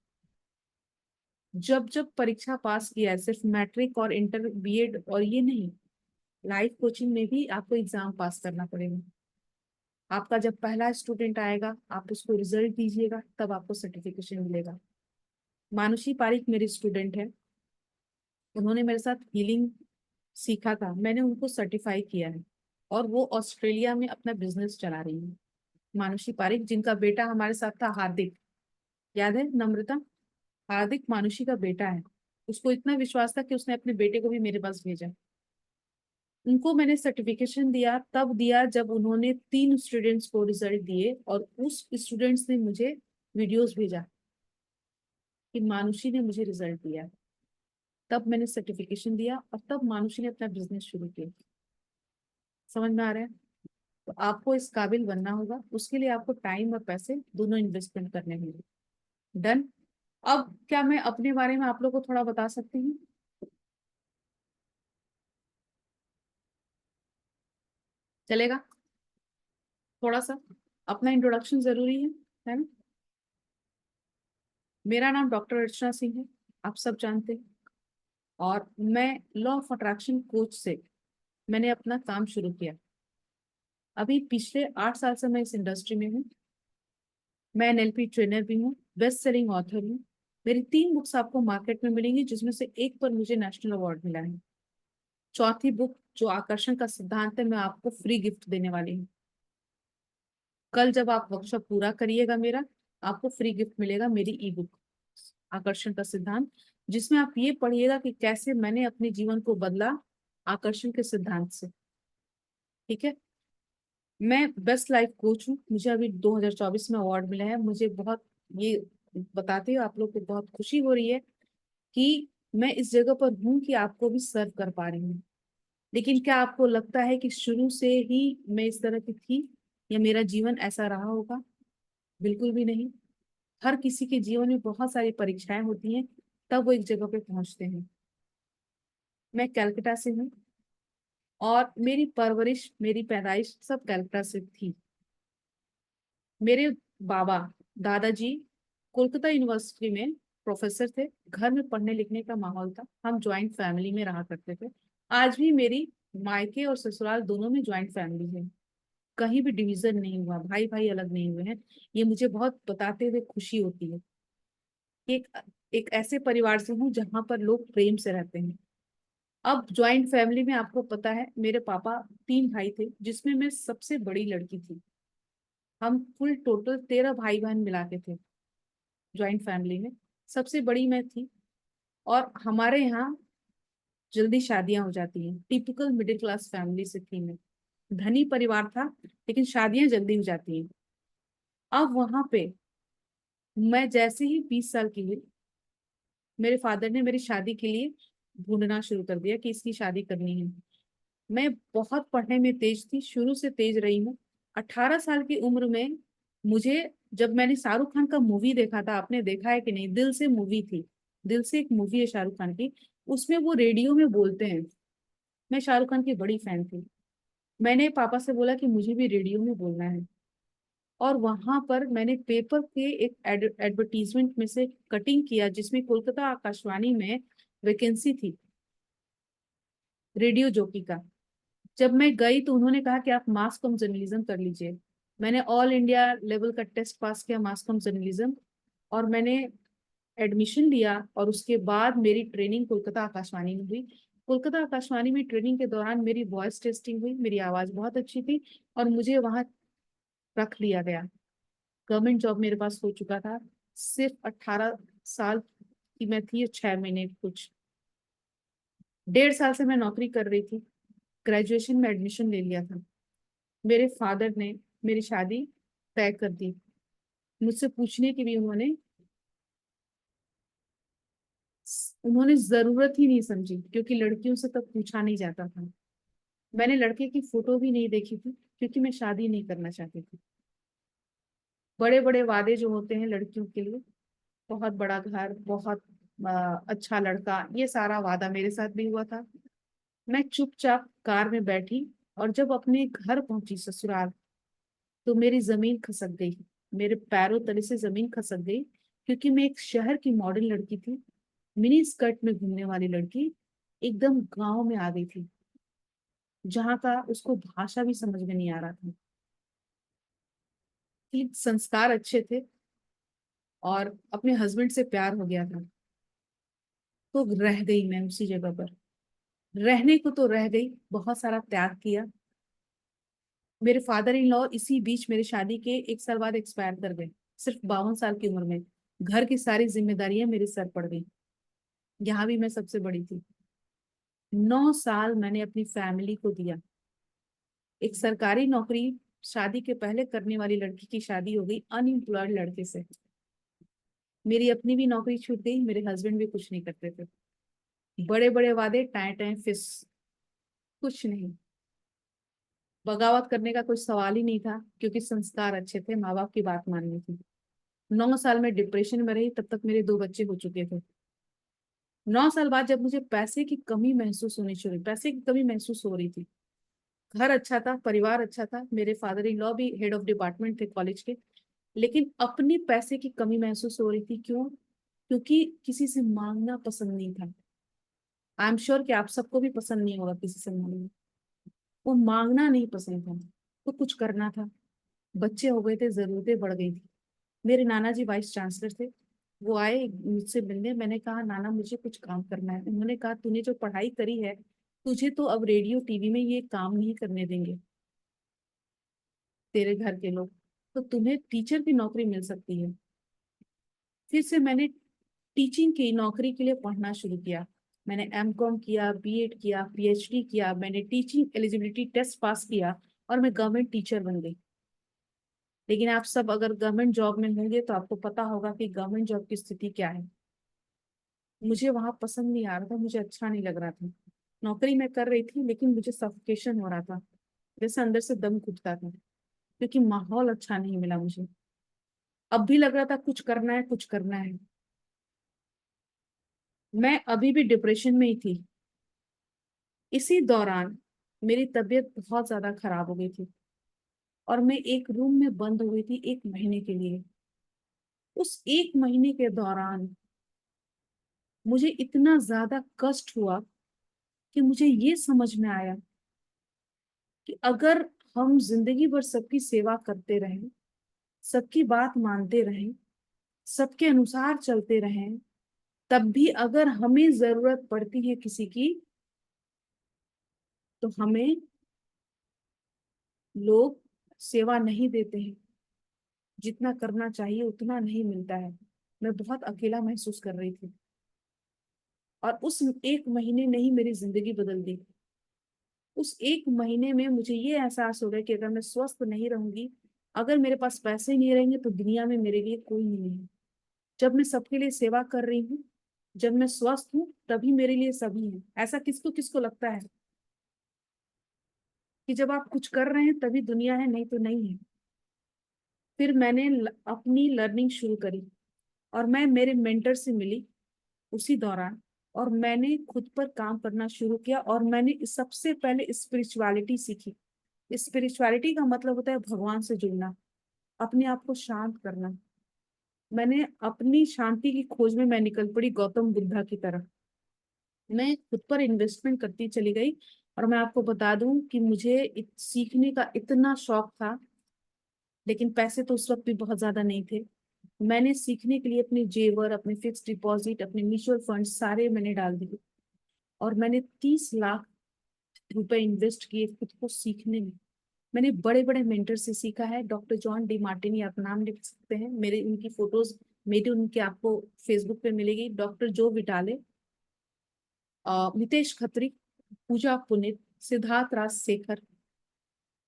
जब जब परीक्षा पास किया है, सिर्फ मैट्रिक और इंटर बीएड और ये नहीं, लाइफ कोचिंग में भी आपको एग्जाम पास करना पड़ेगा। आपका जब पहला स्टूडेंट आएगा आप उसको रिजल्ट दीजिएगा, तब आपको सर्टिफिकेशन मिलेगा। मानुषी पारिक मेरी स्टूडेंट है। उन्होंने मेरे साथ हीलिंग सीखा था, मैंने उनको सर्टिफाई किया है और वो ऑस्ट्रेलिया में अपना बिजनेस चला रही है। मानुषी पारिक, जिनका बेटा हमारे साथ था, हार्दिक, याद है नम्रता? हार्दिक मानुषी का बेटा है। उसको इतना विश्वास था कि उसने अपने बेटे को भी मेरे पास भेजा। उनको मैंने सर्टिफिकेशन दिया तब दिया जब उन्होंने 3 स्टूडेंट्स को रिजल्ट दिए और उस स्टूडेंट्स ने मुझे वीडियोस भेजा कि मानुषी ने मुझे रिजल्ट दिया। तब मैंने सर्टिफिकेशन दिया और तब मानुषी ने अपना बिजनेस शुरू किया। समझ में आ रहा है? तो आपको इस काबिल बनना होगा, उसके लिए आपको टाइम और पैसे दोनों इन्वेस्टमेंट करने होंगे। डन। अब क्या मैं अपने बारे में आप लोग को थोड़ा बता सकती हूँ? चलेगा? थोड़ा सा अपना इंट्रोडक्शन जरूरी है ना? मेरा नाम डॉक्टर अर्चना सिंह है, आप सब जानते हैं। और मैं लॉ ऑफ अट्रैक्शन कोच से मैंने अपना काम शुरू किया। अभी पिछले 8 साल से मैं इस इंडस्ट्री में हूँ। मैं एनएलपी ट्रेनर भी हूँ, बेस्ट सेलिंग ऑथर हूँ। मेरी 3 बुक्स आपको मार्केट में मिलेंगी, जिसमें से एक पर मुझे नेशनल अवार्ड मिला है। चौथी बुक, जो आकर्षण का सिद्धांत है, मैं आपको फ्री गिफ्ट देने वाली हूँ। कल जब आप वर्कशॉप पूरा करिएगा मेरा, आपको फ्री गिफ्ट मिलेगा मेरी ई बुक आकर्षण का सिद्धांत, जिसमें आप ये पढ़िएगा कि कैसे मैंने अपने जीवन को बदला आकर्षण के सिद्धांत से। ठीक है? मैं बेस्ट लाइफ कोच हूँ, मुझे अभी 2024 में अवार्ड मिला है। मुझे बहुत, ये बताते हुए आप लोग को बहुत खुशी हो रही है कि मैं इस जगह पर हूँ कि आपको भी सर्व कर पा रही हूँ। लेकिन क्या आपको लगता है कि शुरू से ही मैं इस तरह की थी या मेरा जीवन ऐसा रहा होगा? बिल्कुल भी नहीं। हर किसी के जीवन में बहुत सारी परीक्षाएं होती हैं, तब वो एक जगह पे पहुंचते हैं। मैं कलकत्ता से हूँ और मेरी परवरिश, मेरी पैदाइश सब कलकत्ता से थी। मेरे बाबा, दादाजी कोलकाता यूनिवर्सिटी में प्रोफेसर थे। घर में पढ़ने लिखने का माहौल था, हम ज्वाइंट फैमिली में रहा करते थे। आज भी मेरी मायके और ससुराल दोनों में ज्वाइंट फैमिली है। कहीं भी डिवीजन नहीं हुआ, भाई भाई अलग नहीं हुए हैं। ये मुझे बहुत बताते हुए खुशी होती है कि एक ऐसे परिवार से हूँ जहां पर लोग प्रेम से रहते हैं। अब ज्वाइंट फैमिली में आपको पता है, मेरे पापा 3 भाई थे जिसमें मैं सबसे बड़ी लड़की थी। हम फुल टोटल 13 भाई बहन मिला के थे ज्वाइंट फैमिली में। सबसे बड़ी मैं थी। और हमारे यहाँ जल्दी शादियां हो जाती हैं, टिपिकल मिडिल क्लास फैमिली से थी मैं। धनी परिवार था लेकिन शादियां जल्दी हो जाती हैं। अब वहां पे मैं जैसे ही 20 साल की हुई, मेरे फादर ने मेरी शादी के लिए ढूंढना शुरू कर दिया कि इसकी शादी करनी है। मैं बहुत पढ़ने में तेज थी, शुरू से तेज रही हूँ। 18 साल की उम्र में मुझे, जब मैंने शाहरुख खान का मूवी देखा था, आपने देखा है कि नहीं, दिल से मूवी थी, दिल से एक मूवी है शाहरुख खान की, उसमें वो रेडियो में बोलते हैं। मैं शाहरुख खान की बड़ी फैन थी। मैंने पापा से बोला कि मुझे भी रेडियो में बोलना है, और वहां पर मैंने पेपर के एक एडवर्टीजमेंट में से कटिंग किया जिसमें कोलकाता आकाशवाणी में वैकेंसी थी रेडियो जॉकी का। जब मैं गई तो उन्होंने कहा कि आप मास कॉम जर्नलिज्म कर लीजिए। मैंने ऑल इंडिया लेवल का टेस्ट पास किया मास कॉम जर्नलिज्म, और मैंने एडमिशन लिया, और उसके बाद मेरी ट्रेनिंग कोलकाता आकाशवाणी में हुई। कोलकाता आकाशवाणी में ट्रेनिंग के दौरान मेरी वॉइस टेस्टिंग हुई, मेरी आवाज बहुत अच्छी थी, और मुझे वहां रख लिया गया। गवर्नमेंट जॉब मेरे पास हो चुका था। सिर्फ 18 साल की मैं थी, 6 महीने कुछ, 1.5 साल से मैं नौकरी कर रही थी। ग्रेजुएशन में एडमिशन ले लिया था। मेरे फादर ने मेरी शादी तय कर दी। मुझसे पूछने की भी उन्होंने जरूरत ही नहीं समझी, क्योंकि लड़कियों से तब पूछा नहीं जाता था। मैंने लड़के की फोटो भी नहीं देखी थी, क्योंकि मैं शादी नहीं करना चाहती थी। बड़े बड़े वादे जो होते हैं लड़कियों के लिए, बहुत बड़ा घर, बहुत अच्छा लड़का, ये सारा वादा मेरे साथ भी हुआ था। मैं चुपचाप कार में बैठी, और जब अपने घर पहुंची ससुराल, तो मेरी जमीन खसक गई। मेरे पैरों तले से जमीन खसक गई, क्योंकि मैं एक शहर की मॉडर्न लड़की थी, मिनी स्कर्ट में घूमने वाली लड़की, एकदम गांव में आ गई थी, जहां का उसको भाषा भी समझ में नहीं आ रहा था। कि संस्कार अच्छे थे, और अपने हस्बैंड से प्यार हो गया था, तो रह गई मैं उसी जगह पर। रहने को तो रह गई, बहुत सारा त्याग किया। मेरे फादर इन लॉ इसी बीच मेरी शादी के 1 साल बाद एक्सपायर कर गए, सिर्फ 52 साल की उम्र में। घर की सारी जिम्मेदारियां मेरे सर पड़ गई। यहाँ भी मैं सबसे बड़ी थी। 9 साल मैंने अपनी फैमिली को दिया। एक सरकारी नौकरी शादी के पहले करने वाली लड़की की शादी हो गई अनएम्प्लॉयड लड़के से। मेरी अपनी भी नौकरी छूट गई, मेरे हस्बैंड भी कुछ नहीं करते थे। बड़े बड़े वादे, टाए टाए फिस, कुछ नहीं। बगावत करने का कोई सवाल ही नहीं था, क्योंकि संस्कार अच्छे थे, माँ बाप की बात माननी थी। 9 साल में डिप्रेशन में रही, तब तक मेरे 2 बच्चे हो चुके थे। 9 साल बाद जब मुझे पैसे की कमी महसूस होनी शुरू, पैसे की कमी महसूस हो रही थी। घर अच्छा था, परिवार अच्छा था, मेरे फादर इन लॉ भी हेड ऑफ डिपार्टमेंट थे कॉलेज के, लेकिन अपनी पैसे की कमी महसूस हो रही थी। क्यों? क्योंकि किसी से मांगना पसंद नहीं था। आई एम श्योर कि आप सबको भी पसंद नहीं होगा किसी से मांगना। वो मांगना नहीं पसंद था, तो कुछ करना था। बच्चे हो गए थे, जरूरतें बढ़ गई थी। मेरे नाना जी वाइस चांसलर थे। वो आए मुझसे मिलने। मैंने कहा नाना मुझे कुछ काम करना है। उन्होंने कहा तूने जो पढ़ाई करी है, तुझे तो अब रेडियो टीवी में ये काम नहीं करने देंगे तेरे घर के लोग, तो तुम्हें टीचर की नौकरी मिल सकती है। फिर से मैंने टीचिंग की नौकरी के लिए पढ़ना शुरू किया। मैंने एमकॉम किया, बीएड किया, पीएचडी किया, मैंने टीचिंग एलिजिबिलिटी टेस्ट पास किया, और मैं गवर्नमेंट टीचर बन गई। लेकिन आप सब अगर गवर्नमेंट जॉब में होंगे तो आपको पता होगा कि गवर्नमेंट जॉब की स्थिति क्या है। मुझे वहां पसंद नहीं आ रहा था, मुझे अच्छा नहीं लग रहा था। नौकरी मैं कर रही थी, लेकिन मुझे सफोकेशन हो रहा था, जैसे अंदर से दम घुटता था, क्योंकि माहौल अच्छा नहीं मिला मुझे। अब भी लग रहा था कुछ करना है, कुछ करना है। मैं अभी भी डिप्रेशन में ही थी। इसी दौरान मेरी तबीयत बहुत ज्यादा खराब हो गई थी, और मैं एक रूम में बंद हो गई थी 1 महीने के लिए। उस 1 महीने के दौरान मुझे इतना ज्यादा कष्ट हुआ कि मुझे ये समझ में आया कि अगर हम जिंदगी भर सबकी सेवा करते रहें, सबकी बात मानते रहें, सबके अनुसार चलते रहें, तब भी अगर हमें जरूरत पड़ती है किसी की, तो हमें लोग सेवा नहीं देते हैं। जितना करना चाहिए उतना नहीं मिलता है। मैं बहुत अकेला महसूस कर रही थी, और उस 1 महीने ने ही मेरी जिंदगी बदल दी। उस 1 महीने में मुझे ये एहसास हो गया कि अगर मैं स्वस्थ नहीं रहूंगी, अगर मेरे पास पैसे नहीं रहेंगे, तो दुनिया में मेरे लिए कोई नहीं है। जब मैं सबके लिए सेवा कर रही हूँ, जब मैं स्वस्थ हूँ, तभी मेरे लिए सभी हैं। ऐसा किसको किसको लगता है कि जब आप कुछ कर रहे हैं तभी दुनिया है, नहीं तो नहीं है? फिर मैंने अपनी लर्निंग शुरू करी, और मैं मेरे मेंटर से मिली। उसी दौरान, और मैंने खुद पर काम करना शुरू किया, और मैंने सबसे पहले स्पिरिचुअलिटी सीखी। स्पिरिचुअलिटी का मतलब होता है भगवान से जुड़ना, अपने आप को शांत करना। मैंने अपनी शांति की खोज में मैं निकल पड़ी गौतम बुद्धा की तरह। मैं खुद पर इन्वेस्टमेंट करती चली गई। और मैं आपको बता दूं कि मुझे सीखने का इतना शौक था, लेकिन पैसे तो उस वक्त भी बहुत ज्यादा नहीं थे। मैंने सीखने के लिए अपने जेवर, अपने फिक्स डिपॉजिट, अपने म्यूचुअल फंड सारे मैंने डाल दिए, और मैंने 30 लाख रुपए इन्वेस्ट किए खुद को सीखने में। मैंने बड़े बड़े मेंटर से सीखा है। डॉक्टर जॉन डी मार्टिनी, आप नाम लिख सकते हैं, मेरे उनकी फोटोज, मेरी उनके आपको फेसबुक पे मिलेगी। डॉक्टर जो विटाले, मितेश खत्री, पूजा पुनित, सिद्धार्थ राज शेखर,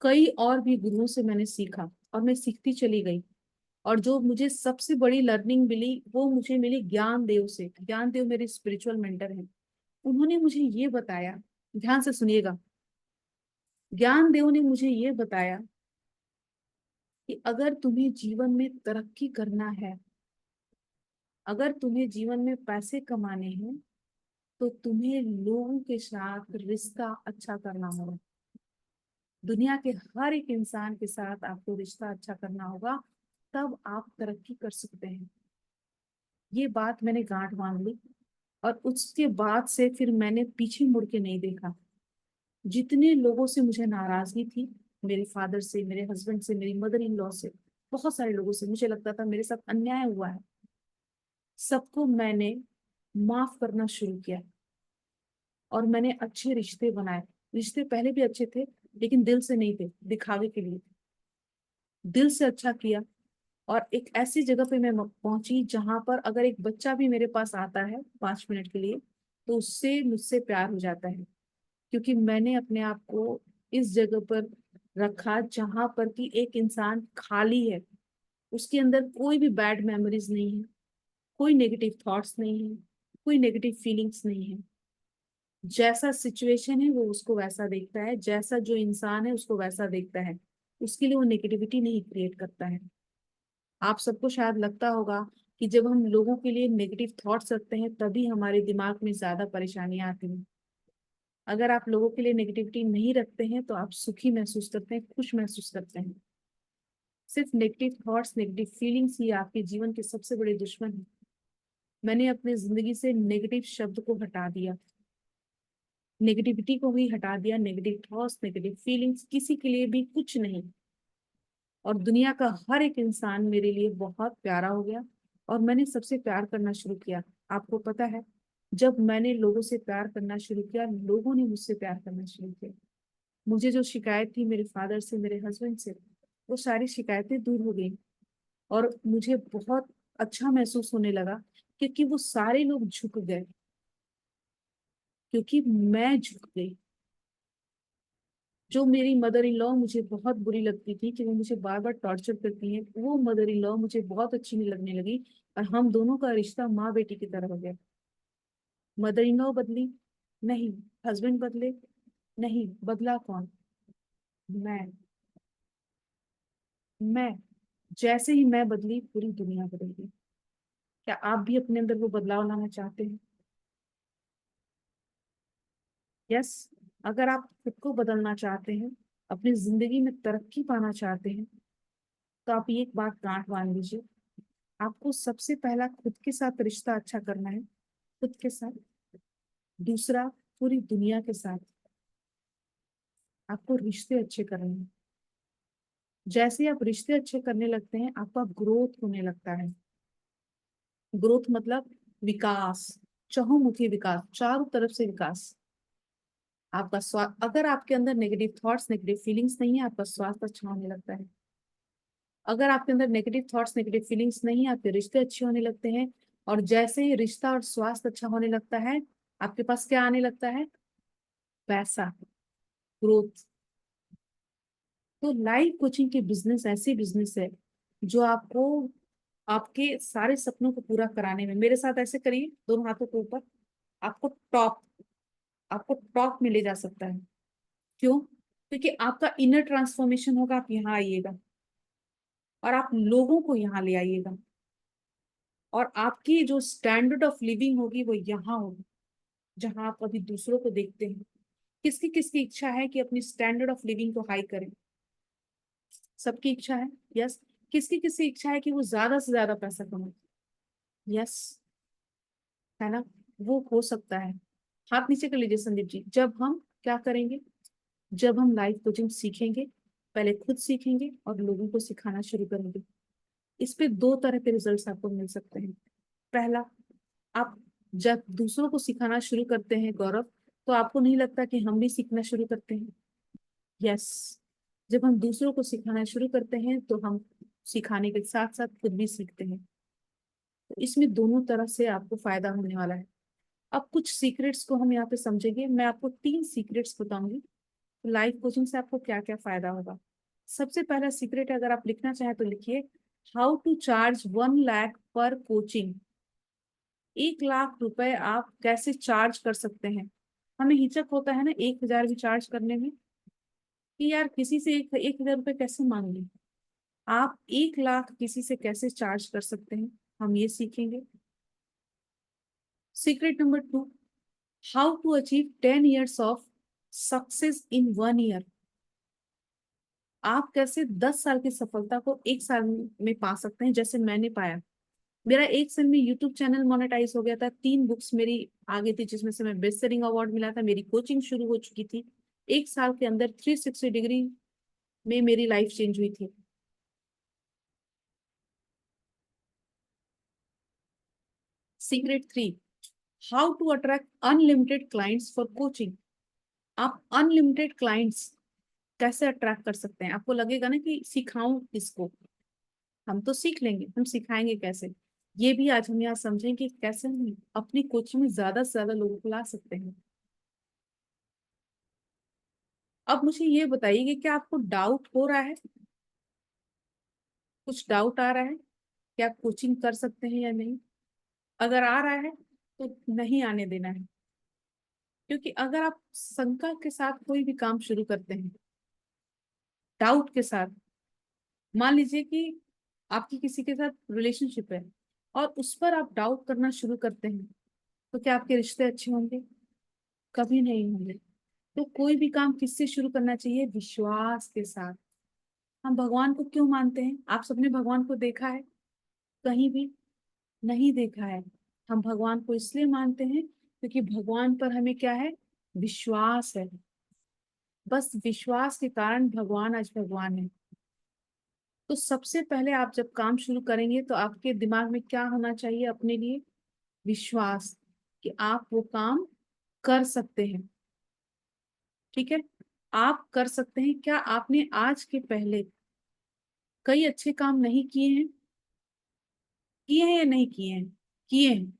कई और भी गुरुओं से मैंने सीखा, और मैं सीखती चली गई। और जो मुझे सबसे बड़ी लर्निंग मिली वो मुझे मिली ज्ञान देव से। ज्ञान देव मेरे स्पिरिचुअल मेंटर हैं। उन्होंने मुझे ये बताया, ध्यान से सुनिएगा, ज्ञान देव ने मुझे ये बताया कि अगर तुम्हें जीवन में तरक्की करना है, अगर तुम्हें जीवन में पैसे कमाने हैं, तो तुम्हें लोगों के साथ रिश्ता अच्छा करना होगा। दुनिया के हर एक इंसान के साथ आपको रिश्ता अच्छा करना होगा, तब आप तरक्की कर सकते हैं। ये बात मैंने गांठ बांध ली, और उसके बाद से फिर मैंने पीछे मुड़ के नहीं देखा। जितने लोगों से मुझे नाराजगी थी, मेरे फादर से, मेरे हस्बैंड से, मेरी मदर इन लॉ से, बहुत सारे लोगों से मुझे लगता था मेरे साथ अन्याय हुआ है, सबको मैंने माफ करना शुरू किया। और मैंने अच्छे रिश्ते बनाए। रिश्ते पहले भी अच्छे थे, लेकिन दिल से नहीं थे, दिखावे के लिए। दिल से अच्छा किया। और एक ऐसी जगह पे मैं पहुंची जहां पर अगर एक बच्चा भी मेरे पास आता है 5 मिनट के लिए, तो उससे मुझसे प्यार हो जाता है। क्योंकि मैंने अपने आप को इस जगह पर रखा जहां पर कि एक इंसान खाली है, उसके अंदर कोई भी बैड मेमोरीज नहीं है, कोई नेगेटिव थॉट्स नहीं है, कोई नेगेटिव फीलिंग्स नहीं है। जैसा सिचुएशन है वो उसको वैसा देखता है, जैसा जो इंसान है उसको वैसा देखता है। उसके लिए वो नेगेटिविटी नहीं क्रिएट करता है। आप सबको शायद लगता होगा कि जब हम लोगों के लिए नेगेटिव थॉट्स रखते हैं तभी हमारे दिमाग में ज्यादा परेशानियां आती हैं। अगर आप लोगों के लिए नेगेटिविटी नहीं रखते हैं तो आप सुखी महसूस करते हैं, खुश महसूस करते हैं। सिर्फ नेगेटिव थॉट्स, नेगेटिव फीलिंग्स ही आपके जीवन के सबसे बड़े दुश्मन हैं। मैंने अपनी जिंदगी से नेगेटिव शब्द को हटा दिया, नेगेटिविटी को भी हटा दिया, नेगेटिव थॉट्स, नेगेटिव फीलिंग्स किसी के लिए भी कुछ नहीं। और दुनिया का हर एक इंसान मेरे लिए बहुत प्यारा हो गया, और मैंने सबसे प्यार करना शुरू किया। आपको पता है, जब मैंने लोगों से प्यार करना शुरू किया, लोगों ने मुझसे प्यार करना शुरू किया। मुझे जो शिकायत थी मेरे फादर से, मेरे हस्बैंड से, वो सारी शिकायतें दूर हो गई। और मुझे बहुत अच्छा महसूस होने लगा, क्योंकि वो सारे लोग झुक गए, क्योंकि मैं झुक गई। जो मेरी मदर इन लॉ मुझे बहुत बुरी लगती थी कि वो मुझे बार बार टॉर्चर करती हैं, वो मदर इन लॉ मुझे बहुत अच्छी नहीं लगने लगी। और हम दोनों का रिश्ता माँ बेटी की तरह हो गया। मदर इन लॉ बदली नहीं, हस्बैंड बदले नहीं, बदला कौन? मैं। मैं जैसे ही मैं बदली, पूरी दुनिया बदल गई। क्या आप भी अपने अंदर वो बदलाव लाना चाहते हैं? यस। अगर आप खुद को बदलना चाहते हैं, अपनी जिंदगी में तरक्की पाना चाहते हैं, तो आप ये एक बात गांठ बांध लीजिए। आपको सबसे पहला खुद के साथ रिश्ता अच्छा करना है, खुद के साथ। दूसरा, पूरी दुनिया के साथ आपको रिश्ते अच्छे करने हैं। जैसे ही आप रिश्ते अच्छे करने लगते हैं, आपका ग्रोथ होने लगता है। ग्रोथ मतलब विकास, चहुमुखी विकास, चारों तरफ से विकास। आपका स्वास्थ्य, अगर आपके अंदर नेगेटिव थॉट्स, नेगेटिव फीलिंग्स नहीं है, आपका स्वास्थ्य अच्छा होने लगता है। अगर आपके अंदर नेगेटिव थॉट्स, नेगेटिव फीलिंग्स नहीं है, आपके रिश्ते अच्छे होने लगते हैं। और जैसे ही रिश्ता और स्वास्थ्य अच्छा होने लगता है, आपके पास क्या आने लगता है? पैसा, ग्रोथ। तो लाइफ कोचिंग के बिजनेस ऐसे बिजनेस है जो आपको आपके सारे सपनों को पूरा कराने में, मेरे साथ ऐसे करिए दोनों हाथों के ऊपर, आपको टॉप, आपको टॉप में ले जा सकता है। क्यों? क्योंकि आपका इनर ट्रांसफॉर्मेशन होगा, आप यहाँ आइएगा और आप लोगों को यहाँ ले आइएगा। और आपकी जो स्टैंडर्ड ऑफ लिविंग होगी वो यहाँ होगी जहां आप अभी दूसरों को देखते हैं। किसकी किसकी इच्छा है कि अपनी स्टैंडर्ड ऑफ लिविंग को हाई करें? सबकी इच्छा है। यस। किसकी किसकी इच्छा है कि वो ज्यादा से ज्यादा पैसा कमाए? यस। है ना? वो हो सकता है। हाथ नीचे कर लीजिए संदीप जी। जब हम क्या करेंगे? जब हम लाइफ कोचिंग सीखेंगे, पहले खुद सीखेंगे और लोगों को सिखाना शुरू करेंगे। इस पे दो तरह के रिजल्ट्स आपको मिल सकते हैं। पहला, आप जब दूसरों को सिखाना शुरू करते हैं गौरव, तो आपको नहीं लगता कि हम भी सीखना शुरू करते हैं? यस। जब हम दूसरों को सिखाना शुरू करते हैं तो हम सिखाने के साथ साथ खुद भी सीखते हैं। तो इसमें दोनों तरह से आपको फायदा होने वाला है। अब कुछ सीक्रेट्स को हम यहाँ पे समझेंगे। मैं आपको 3 सीक्रेट्स बताऊंगी लाइफ कोचिंग से आपको क्या क्या फायदा होगा। सबसे पहला सीक्रेट, अगर आप लिखना चाहें तो लिखिए, हाउ टू चार्ज 1 लाख पर कोचिंग। 1 लाख रुपए आप कैसे चार्ज कर सकते हैं? हमें हिचक होता है ना 1,000 भी चार्ज करने में, कि यार किसी से 1,000 रुपए कैसे मांग लें। आप 1 लाख किसी से कैसे चार्ज कर सकते हैं, हम ये सीखेंगे। Secret number 2, how to achieve 10 years of success in 1 year। आप कैसे 10 साल की सफलता को 1 साल में पा सकते हैं, जैसे मैंने पाया। मेरा 1 साल में यूट्यूब चैनल मोनेटाइज हो गया था, 3 बुक्स मेरी आ गई थी जिसमें से मैं बेस्ट सेलिंग अवार्ड मिला था, मेरी कोचिंग शुरू हो चुकी थी। 1 साल के अंदर 360 डिग्री में मेरी लाइफ चेंज हुई थी। Secret 3, how to attract unlimited clients for coaching. आप अनलिमिटेड क्लाइंट्स कैसे अट्रैक्ट कर सकते हैं? आपको लगेगा ना कि सिखाऊं किसको, हम तो सीख लेंगे, हम सिखाएंगे कैसे? ये भी आज हम यहाँ समझेंगे कि कैसे हम अपनी कोचिंग में ज्यादा से ज्यादा लोगों को ला सकते हैं। अब मुझे ये बताइए कि क्या आपको डाउट हो रहा है? कुछ डाउट आ रहा है कि आप कोचिंग कर सकते हैं या नहीं? अगर आ रहा है तो नहीं आने देना है। क्योंकि अगर आप शंका के साथ कोई भी काम शुरू करते हैं, डाउट के साथ, मान लीजिए कि आपकी किसी के साथ रिलेशनशिप है और उस पर आप डाउट करना शुरू करते हैं, तो क्या आपके रिश्ते अच्छे होंगे? कभी नहीं होंगे। तो कोई भी काम किससे शुरू करना चाहिए? विश्वास के साथ। हम भगवान को क्यों मानते हैं? आप सबने भगवान को देखा है कहीं भी? नहीं देखा है। हम भगवान को इसलिए मानते हैं क्योंकि भगवान पर हमें क्या है? विश्वास है। बस विश्वास के कारण भगवान आज भगवान है। तो सबसे पहले आप जब काम शुरू करेंगे तो आपके दिमाग में क्या होना चाहिए अपने लिए? विश्वास, कि आप वो काम कर सकते हैं। ठीक है? आप कर सकते हैं। क्या आपने आज के पहले कई अच्छे काम नहीं किए हैं? किए हैं या नहीं किए हैं? किए हैं।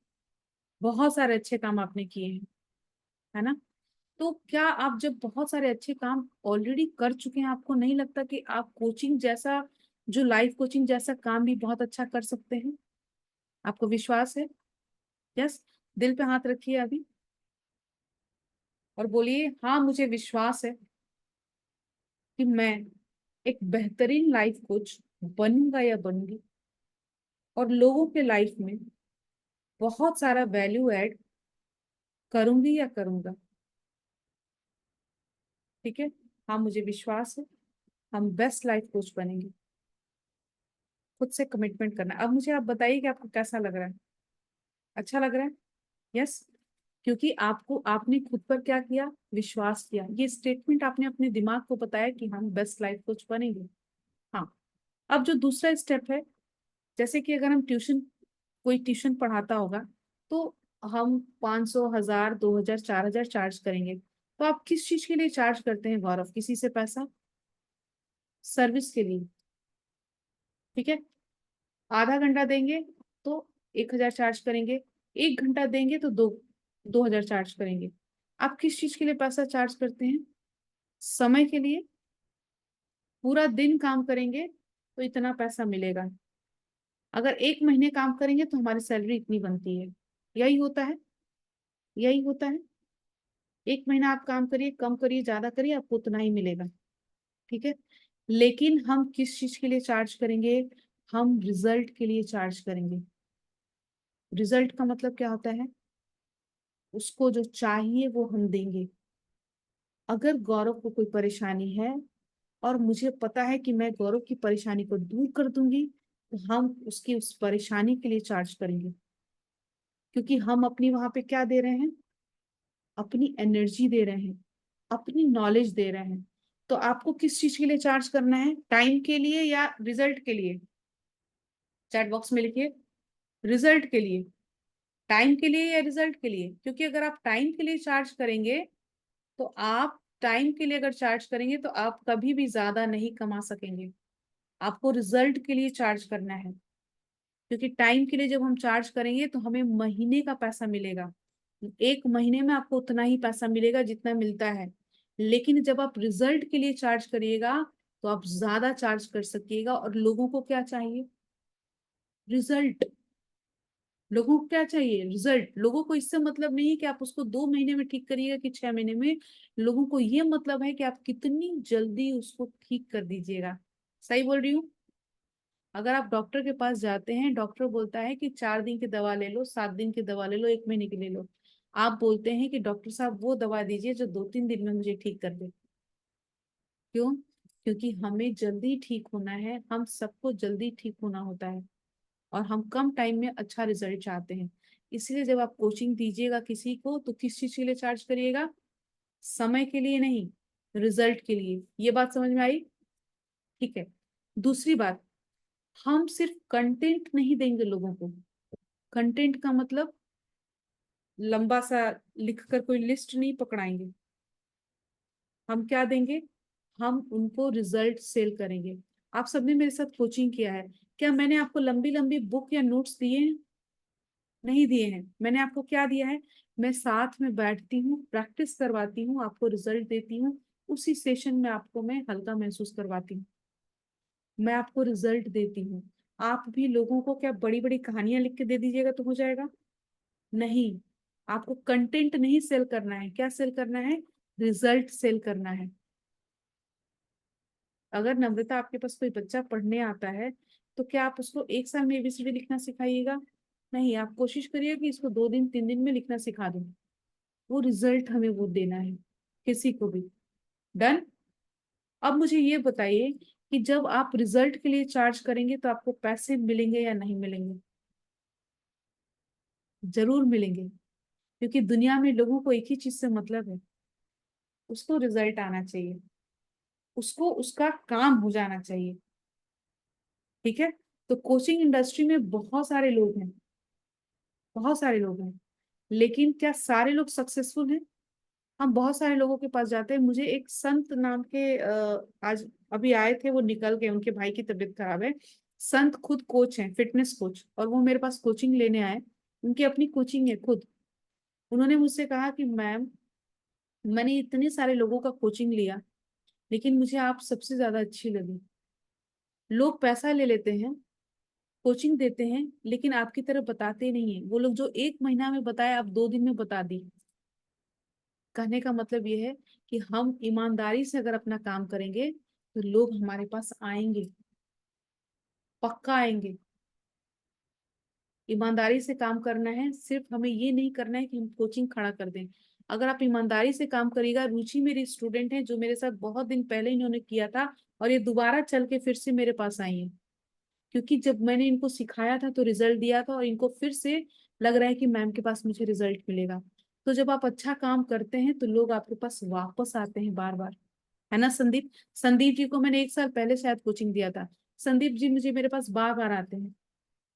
बहुत सारे अच्छे काम आपने किए हैं, है ना? तो क्या आप जब बहुत सारे अच्छे काम ऑलरेडी कर चुके हैं, आपको नहीं लगता कि आप कोचिंग जैसा, जो लाइफ कोचिंग जैसा काम भी बहुत अच्छा कर सकते हैं? आपको विश्वास है? यस। दिल पे हाथ रखिए अभी और बोलिए, हाँ मुझे विश्वास है कि मैं एक बेहतरीन लाइफ कोच बनूंगा या बनूंगी और लोगों के लाइफ में बहुत सारा वैल्यू ऐड करूंगी या करूंगा। ठीक है? हाँ मुझे विश्वास है, हम बेस्ट लाइफ कोच बनेंगे। खुद से कमिटमेंट करना। अब मुझे आप बताइए कि आपको कैसा लग रहा है? अच्छा लग रहा है? यस। क्योंकि आपको, आपने खुद पर क्या किया? विश्वास किया। ये स्टेटमेंट आपने अपने दिमाग को बताया कि हम बेस्ट लाइफ कोच बनेंगे। हाँ। अब जो दूसरा स्टेप है, जैसे कि अगर हम ट्यूशन, कोई ट्यूशन पढ़ाता होगा, तो हम 500, 1000, 2000, 4000 चार्ज करेंगे। तो आप किस चीज के लिए चार्ज करते हैं गौरव? किसी से पैसा? सर्विस के लिए। ठीक है? आधा घंटा देंगे तो 1000 चार्ज करेंगे, 1 घंटा देंगे तो 2000 चार्ज करेंगे। आप किस चीज के लिए पैसा चार्ज करते हैं? समय के लिए। पूरा दिन काम करेंगे तो इतना पैसा मिलेगा। अगर 1 महीने काम करेंगे तो हमारी सैलरी इतनी बनती है। यही होता है। यही होता है। 1 महीना आप काम करिए, कम करिए, ज्यादा करिए, आपको उतना ही मिलेगा। ठीक है? लेकिन हम किस चीज के लिए चार्ज करेंगे? हम रिजल्ट के लिए चार्ज करेंगे। रिजल्ट का मतलब क्या होता है? उसको जो चाहिए वो हम देंगे। अगर गौरव को कोई परेशानी है और मुझे पता है कि मैं गौरव की परेशानी को दूर कर दूंगी, तो हम उसकी उस परेशानी के लिए चार्ज करेंगे, क्योंकि हम अपनी वहां पे क्या दे रहे हैं? अपनी एनर्जी दे रहे हैं, अपनी नॉलेज दे रहे हैं। तो आपको किस चीज के लिए चार्ज करना है? टाइम के लिए या रिजल्ट के लिए? चैट बॉक्स में लिखिए, रिजल्ट के लिए। टाइम के लिए या रिजल्ट के लिए? क्योंकि अगर आप टाइम के लिए चार्ज करेंगे, तो आप टाइम के लिए अगर चार्ज करेंगे तो आप कभी भी ज्यादा नहीं कमा सकेंगे। आपको रिजल्ट के लिए चार्ज करना है, क्योंकि टाइम के लिए जब हम चार्ज करेंगे तो हमें महीने का पैसा मिलेगा। एक महीने में आपको उतना ही पैसा मिलेगा जितना मिलता है। लेकिन जब आप रिजल्ट के लिए चार्ज करिएगा, तो आप ज्यादा चार्ज कर सकिएगा। और लोगों को क्या चाहिए? रिजल्ट। लोगों को क्या चाहिए? रिजल्ट। लोगों को इससे मतलब नहीं है कि आप उसको 2 महीने में ठीक करिएगा कि 6 महीने में। लोगों को ये मतलब है कि आप कितनी जल्दी उसको ठीक कर दीजिएगा। सही बोल रही हूँ? अगर आप डॉक्टर के पास जाते हैं, डॉक्टर बोलता है कि 4 दिन की दवा ले लो, 7 दिन की दवा ले लो, 1 महीने की ले लो। आप बोलते हैं कि डॉक्टर साहब वो दवा दीजिए जो 2-3 दिन में मुझे ठीक कर दे। क्यों? क्योंकि हमें जल्दी ठीक होना है, हम सबको जल्दी ठीक होना होता है, और हम कम टाइम में अच्छा रिजल्ट चाहते हैं। इसलिए जब आप कोचिंग दीजिएगा किसी को, तो किस चीज के लिए चार्ज करिएगा? समय के लिए नहीं, रिजल्ट के लिए। ये बात समझ में आई? ठीक है। दूसरी बात, हम सिर्फ कंटेंट नहीं देंगे लोगों को। कंटेंट का मतलब लंबा सा लिखकर कोई लिस्ट नहीं पकड़ाएंगे। हम क्या देंगे? हम उनको रिजल्ट सेल करेंगे। आप सबने मेरे साथ कोचिंग किया है, क्या मैंने आपको लंबी लंबी बुक या नोट्स दिए हैं? नहीं दिए हैं। मैंने आपको क्या दिया है? मैं साथ में बैठती हूँ, प्रैक्टिस करवाती हूँ, आपको रिजल्ट देती हूँ। उसी सेशन में आपको मैं हल्का महसूस करवाती हूँ, मैं आपको रिजल्ट देती हूँ। आप भी लोगों को क्या बड़ी बड़ी कहानियां लिख के दे दीजिएगा तो हो जाएगा? नहीं। आपको कंटेंट नहीं सेल करना है, क्या सेल करना है? रिजल्ट सेल करना है। अगर नम्रता आपके पास कोई बच्चा पढ़ने आता है, तो क्या आप उसको 1 साल में एबीसीडी लिखना सिखाइएगा? नहीं, आप कोशिश करिए कि इसको 2 दिन 3 दिन में लिखना सिखा दूं। वो रिजल्ट हमें वो देना है, किसी को भी। डन। अब मुझे ये बताइए कि जब आप रिजल्ट के लिए चार्ज करेंगे तो आपको पैसे मिलेंगे या नहीं मिलेंगे? जरूर मिलेंगे, क्योंकि दुनिया में लोगों को एक ही चीज से मतलब है, उसको रिजल्ट आना चाहिए, उसको उसका काम हो जाना चाहिए। ठीक है। तो कोचिंग इंडस्ट्री में बहुत सारे लोग हैं, बहुत सारे लोग हैं, लेकिन क्या सारे लोग सक्सेसफुल हैं? हम बहुत सारे लोगों के पास जाते हैं। मुझे एक संत नाम के आज अभी आए थे, वो निकल गए, उनके भाई की तबीयत खराब है। संत खुद कोच हैं, फिटनेस कोच, और वो मेरे पास कोचिंग लेने आए। उनकी अपनी कोचिंग है खुद। उन्होंने मुझसे कहा कि मैम, मैंने इतने सारे लोगों का कोचिंग लिया, लेकिन मुझे आप सबसे ज्यादा अच्छी लगी। लोग पैसा ले लेते हैं, कोचिंग देते हैं, लेकिन आपकी तरह बताते नहीं है। वो लोग जो 1 महीना में बताए, आप 2 दिन में बता दी। कहने का मतलब ये है कि हम ईमानदारी से अगर अपना काम करेंगे, तो लोग हमारे पास आएंगे, पक्का आएंगे। ईमानदारी से काम करना है, सिर्फ हमें ये नहीं करना है कि हम कोचिंग खड़ा कर दें। अगर आप ईमानदारी से काम करिएगा, रुचि मेरी स्टूडेंट है जो मेरे साथ बहुत दिन पहले इन्होंने किया था, और ये दोबारा चल के फिर से मेरे पास आई है, क्योंकि जब मैंने इनको सिखाया था तो रिजल्ट दिया था, और इनको फिर से लग रहा है कि मैम के पास मुझे रिजल्ट मिलेगा। तो जब आप अच्छा काम करते हैं तो लोग आपके पास वापस आते हैं बार बार। है ना संदीप? संदीप जी को मैंने 1 साल पहले शायद कोचिंग दिया था। संदीप जी मुझे मेरे पास बार बार आते हैं,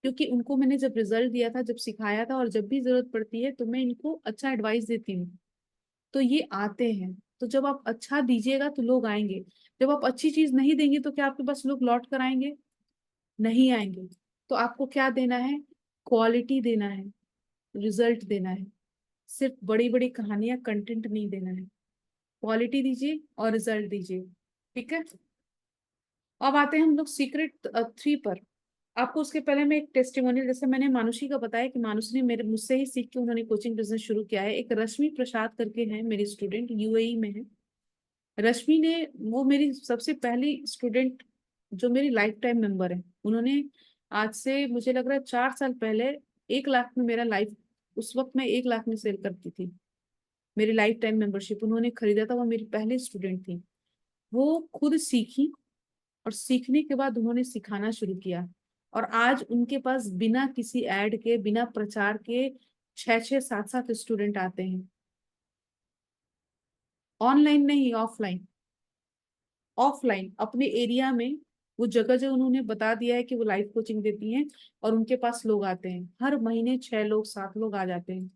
क्योंकि उनको मैंने जब रिजल्ट दिया था, जब सिखाया था, और जब भी जरूरत पड़ती है तो मैं इनको अच्छा एडवाइस देती हूँ, तो ये आते हैं। तो जब आप अच्छा दीजिएगा तो लोग आएंगे। जब आप अच्छी चीज नहीं देंगे तो क्या आपके पास लोग लौट कर आएंगे? नहीं आएंगे। तो आपको क्या देना है? क्वालिटी देना है, रिजल्ट देना है। सिर्फ बड़ी बड़ी कहानियां, कंटेंट नहीं देना है। क्वालिटी दीजिए और रिजल्ट दीजिए। ठीक है। अब आते हैं हम लोग सीक्रेट 3 पर। आपको उसके पहले मैं एक टेस्टिमोनियल, जैसे मैंने मानुषी का बताया कि मानुषी ने मेरे मुझसे ही सीख के उन्होंने कोचिंग बिजनेस शुरू किया है। एक रश्मि प्रसाद करके हैं मेरी स्टूडेंट, यूएई में है। रश्मि ने, वो मेरी सबसे पहली स्टूडेंट जो मेरी लाइफ टाइम मेंबर है। उन्होंने आज से मुझे लग रहा है 4 साल पहले 1 लाख में मेरा लाइफ, उस वक्त मैं 1 लाख में सेल करती थी। मेरी लाइफ टाइम मेंबरशिप उन्होंने खरीदा था, वो मेरी पहली स्टूडेंट थी। वो खुद सीखी और सीखने के बाद उन्होंने सिखाना शुरू किया, और आज उनके पास बिना किसी ऐड के, बिना प्रचार के 6-6 7-7 स्टूडेंट आते हैं। ऑनलाइन नहीं, ऑफलाइन। ऑफलाइन अपने एरिया में वो जगह जो उन्होंने बता दिया है कि वो लाइफ कोचिंग देती हैं, और उनके पास लोग आते हैं, हर महीने 6 लोग 7 लोग आ जाते हैं।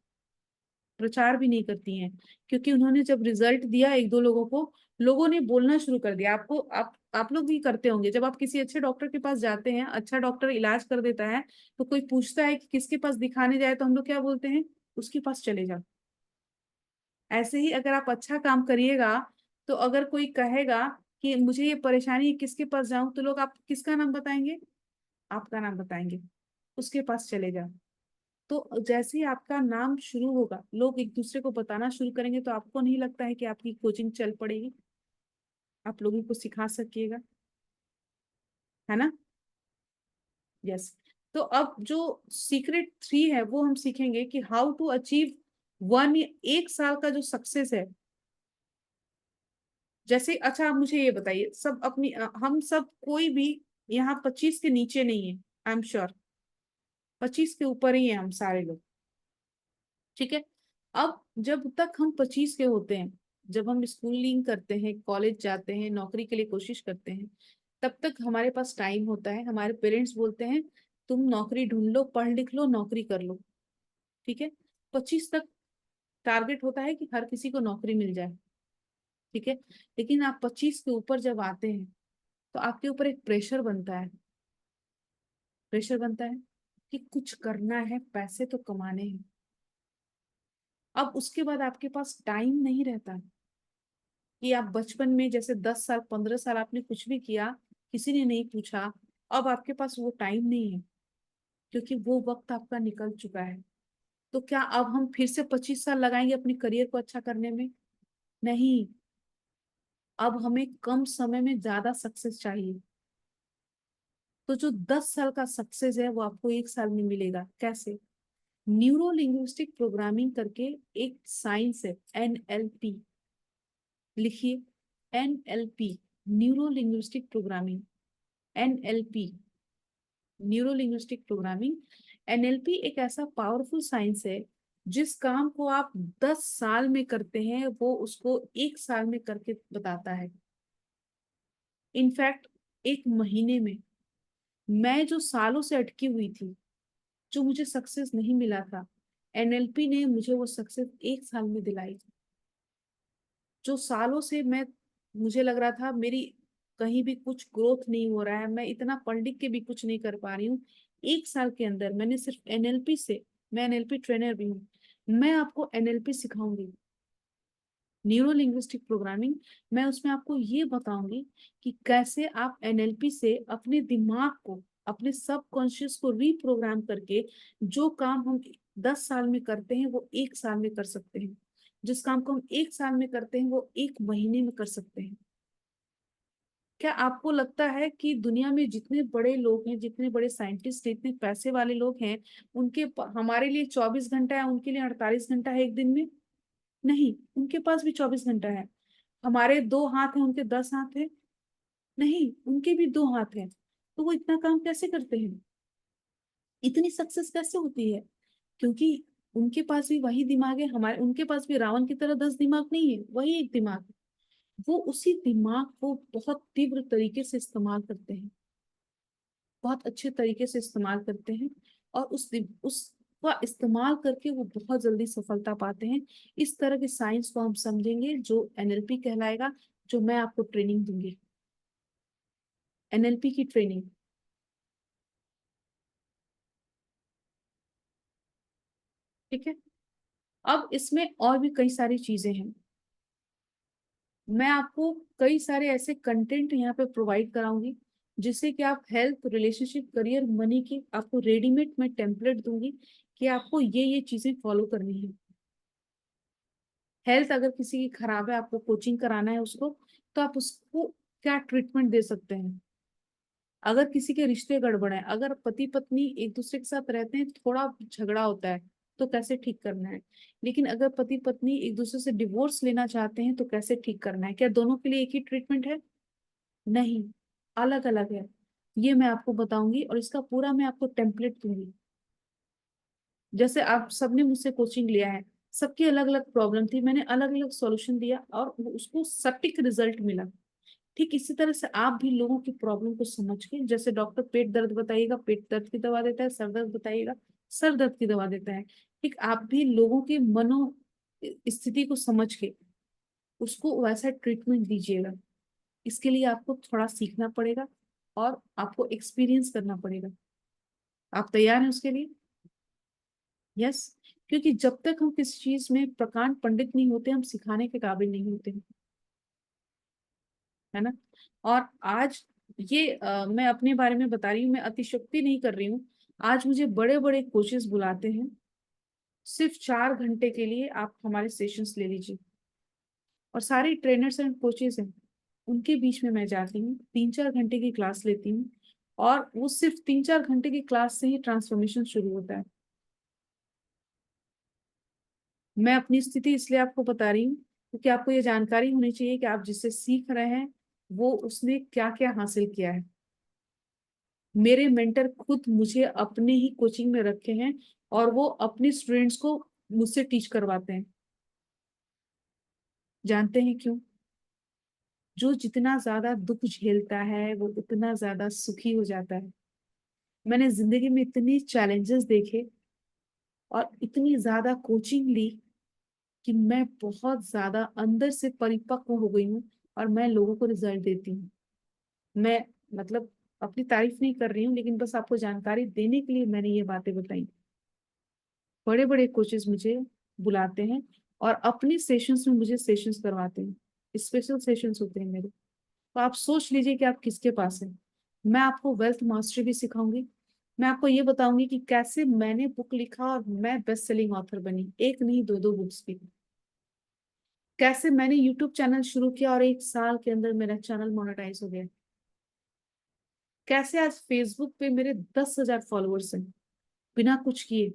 प्रचार भी नहीं करती हैं, क्योंकि उन्होंने जब रिजल्ट दिया 1-2 लोगों को, लोगों ने बोलना शुरू कर दिया। आपको आप लोग भी करते होंगे, जब आप किसी अच्छे डॉक्टर के पास जाते हैं, अच्छा डॉक्टर इलाज कर देता है, तो कोई पूछता है कि किसके पास दिखाने जाए, तो हम लोग क्या बोलते हैं? उसके पास चले जाओ। ऐसे ही अगर आप अच्छा काम करिएगा, तो अगर कोई कहेगा कि मुझे ये परेशानी है, किसके पास जाऊं, तो लोग आप किसका नाम बताएंगे? आपका नाम बताएंगे। उसके पास चले जाओ। तो जैसे ही आपका नाम शुरू होगा, लोग एक दूसरे को बताना शुरू करेंगे, तो आपको नहीं लगता है कि आपकी कोचिंग चल पड़ेगी, आप लोगों को सिखा सकिएगा, है ना? यस। तो अब जो सीक्रेट 3 है वो हम सीखेंगे कि हाउ टू अचीव 1 साल का जो सक्सेस है। जैसे अच्छा, आप मुझे ये बताइए, सब अपनी हम सब कोई भी यहाँ 25 के नीचे नहीं है, आई एम श्योर। 25 के ऊपर ही है हम सारे लोग। ठीक है। अब जब तक हम 25 के होते हैं, जब हम स्कूलिंग करते हैं, कॉलेज जाते हैं, नौकरी के लिए कोशिश करते हैं, तब तक हमारे पास टाइम होता है। हमारे पेरेंट्स बोलते हैं तुम नौकरी ढूंढ लो, पढ़ लिख लो, नौकरी कर लो। ठीक है। 25 तक टारगेट होता है कि हर किसी को नौकरी मिल जाए। ठीक है। लेकिन आप 25 के ऊपर जब आते हैं, तो आपके ऊपर एक प्रेशर बनता है। प्रेशर बनता है कि कुछ करना है, पैसे तो कमाने हैं। अब उसके बाद आपके पास टाइम नहीं रहता कि आप बचपन में जैसे 10 साल 15 साल आपने कुछ भी किया, किसी ने नहीं पूछा। अब आपके पास वो टाइम नहीं है, क्योंकि वो वक्त आपका निकल चुका है। तो क्या अब हम फिर से 25 साल लगाएंगे अपने करियर को अच्छा करने में? नहीं। अब हमें कम समय में ज्यादा सक्सेस चाहिए। तो जो 10 साल का सक्सेस है वो आपको 1 साल में मिलेगा। कैसे? न्यूरो लिंग्विस्टिक प्रोग्रामिंग करके एक साइंस है, NLP। लिखिए, NLP, neuro linguistic programming. NLP, neuro linguistic programming. NLP एक ऐसा पावरफुल साइंस है, जिस काम को आप 10 साल में करते हैं, वो उसको 1 साल में करके बताता है। इनफैक्ट 1 महीने में, मैं जो सालों से अटकी हुई थी, जो मुझे सक्सेस नहीं मिला था, NLP ने मुझे वो सक्सेस 1 साल में दिलाई। जो सालों से मैं, मुझे लग रहा था मेरी कहीं भी कुछ ग्रोथ नहीं हो रहा है, मैं इतना पढ़ लिख के भी कुछ नहीं कर पा रही हूँ, 1 साल के अंदर मैंने सिर्फ NLP से, मैं NLP ट्रेनर भी हूँ, मैं आपको NLP सिखाऊंगी, न्यूरो लिंग्विस्टिक प्रोग्रामिंग। मैं उसमें आपको ये बताऊंगी कि कैसे आप NLP से अपने दिमाग को, अपने सबकॉन्शियस को रीप्रोग्राम करके, जो काम हम 10 साल में करते हैं वो 1 साल में कर सकते हैं। जिस काम को हम 1 साल में करते हैं वो 1 महीने में कर सकते हैं। क्या आपको लगता है कि दुनिया में जितने बड़े लोग हैं, जितने बड़े साइंटिस्ट, इतने पैसे वाले लोग हैं, हमारे लिए 24 घंटा है, उनके लिए 48 घंटा है एक दिन में? नहीं, उनके पास भी 24 घंटा है। हमारे 2 हाथ हैं, उनके 10 हाथ हैं? नहीं, उनके भी 2 हाथ हैं। तो वो इतना काम कैसे करते हैं? इतनी सक्सेस कैसे होती है? क्योंकि उनके पास भी वही दिमाग है, हमारे उनके पास भी रावण की तरह 10 दिमाग नहीं है, वही एक दिमाग है। वो उसी दिमाग को बहुत तीव्र तरीके से इस्तेमाल करते हैं, बहुत अच्छे तरीके से इस्तेमाल करते हैं, और उसका इस्तेमाल करके वो बहुत जल्दी सफलता पाते हैं। इस तरह के साइंस को हम समझेंगे, जो NLP कहलाएगा, जो मैं आपको ट्रेनिंग दूंगी, NLP की ट्रेनिंग। ठीक है। अब इसमें और भी कई सारी चीजें हैं। मैं आपको कई सारे ऐसे कंटेंट यहाँ पे प्रोवाइड कराऊंगी, जिससे कि आप हेल्थ, रिलेशनशिप, करियर, मनी की आपको रेडीमेड मैं टेम्पलेट दूंगी कि आपको ये चीजें फॉलो करनी है। हेल्थ अगर किसी की खराब है, आपको कोचिंग कराना है उसको, तो आप उसको क्या ट्रीटमेंट दे सकते हैं? अगर किसी के रिश्ते गड़बड़ है, अगर पति पत्नी एक दूसरे के साथ रहते हैं, थोड़ा झगड़ा होता है, तो कैसे ठीक करना है। लेकिन अगर पति पत्नी एक दूसरे से डिवोर्स लेना चाहते हैं तो कैसे ठीक करना है। क्या दोनों के लिए एक ही ट्रीटमेंट है? नहीं, अलग अलग है। ये मैं आपको बताऊंगी और इसका पूरा मैं आपको टेम्पलेट दूंगी। जैसे आप सबने मुझसे कोचिंग लिया है, सबकी अलग अलग प्रॉब्लम थी, मैंने अलग अलग सॉल्यूशन दिया और उसको सटीक रिजल्ट मिला। ठीक इसी तरह से आप भी लोगों की प्रॉब्लम को समझ के, जैसे डॉक्टर पेट दर्द बताइएगा, पेट दर्द की दवा देता है, सर दर्द बताइएगा, सर दर्द की दवा देता है। ठीक आप भी लोगों की मनो स्थिति को समझ के उसको वैसा ट्रीटमेंट दीजिएगा। इसके लिए आपको थोड़ा सीखना पड़ेगा और आपको एक्सपीरियंस करना पड़ेगा। आप तैयार हैं उसके लिए? यस। क्योंकि जब तक हम किसी चीज में प्रकांड पंडित नहीं होते, हम सिखाने के काबिल नहीं होते हैं, है ना। और आज ये मैं अपने बारे में बता रही हूँ, मैं अतिशयोक्ति नहीं कर रही हूँ। आज मुझे बड़े बड़े कोचेस बुलाते हैं, सिर्फ 4 घंटे के लिए आप हमारे सेशंस ले लीजिए। और सारे ट्रेनर्स एंड कोचेस हैं, उनके बीच में मैं जाती हूँ, 3-4 घंटे की क्लास लेती हूँ। और वो सिर्फ 3-4 घंटे की क्लास से ही ट्रांसफॉर्मेशन शुरू होता है। मैं अपनी स्थिति इसलिए आपको बता रही हूँ क्योंकि आपको ये जानकारी होनी चाहिए कि आप जिससे सीख रहे हैं वो उसने क्या क्या हासिल किया है। मेरे मेंटर खुद मुझे अपने ही कोचिंग में रखे हैं और वो अपने स्टूडेंट्स को मुझसे टीच करवाते हैं। जानते हैं क्यों? जो जितना ज्यादा दुख झेलता है वो उतना ज्यादा सुखी हो जाता है। मैंने जिंदगी में इतनी चैलेंजेस देखे और इतनी ज्यादा कोचिंग ली कि मैं बहुत ज्यादा अंदर से परिपक्व हो गई हूँ और मैं लोगों को रिजल्ट देती हूँ। मैं मतलब अपनी तारीफ नहीं कर रही हूँ, लेकिन बस आपको जानकारी देने के लिए मैंने ये बातें बताई। बड़े बड़े कोचेस मुझे बुलाते हैं और अपनी सेशंस में मुझे सेशंस करवाते हैं, स्पेशल सेशंस होते हैं मेरे। तो आप सोच लीजिए कि आप किसके पास हैं। मैं आपको वेल्थ मास्टरी भी सिखाऊंगी। मैं आपको ये बताऊंगी कि कैसे मैंने बुक लिखा और मैं बेस्ट सेलिंग ऑथर बनी, एक नहीं दो दो बुक्स की। कैसे मैंने यूट्यूब चैनल शुरू किया और 1 साल के अंदर मेरा चैनल मोनेटाइज हो गया। कैसे आज फेसबुक पे मेरे 10,000 फॉलोअर्स हैं बिना कुछ किए।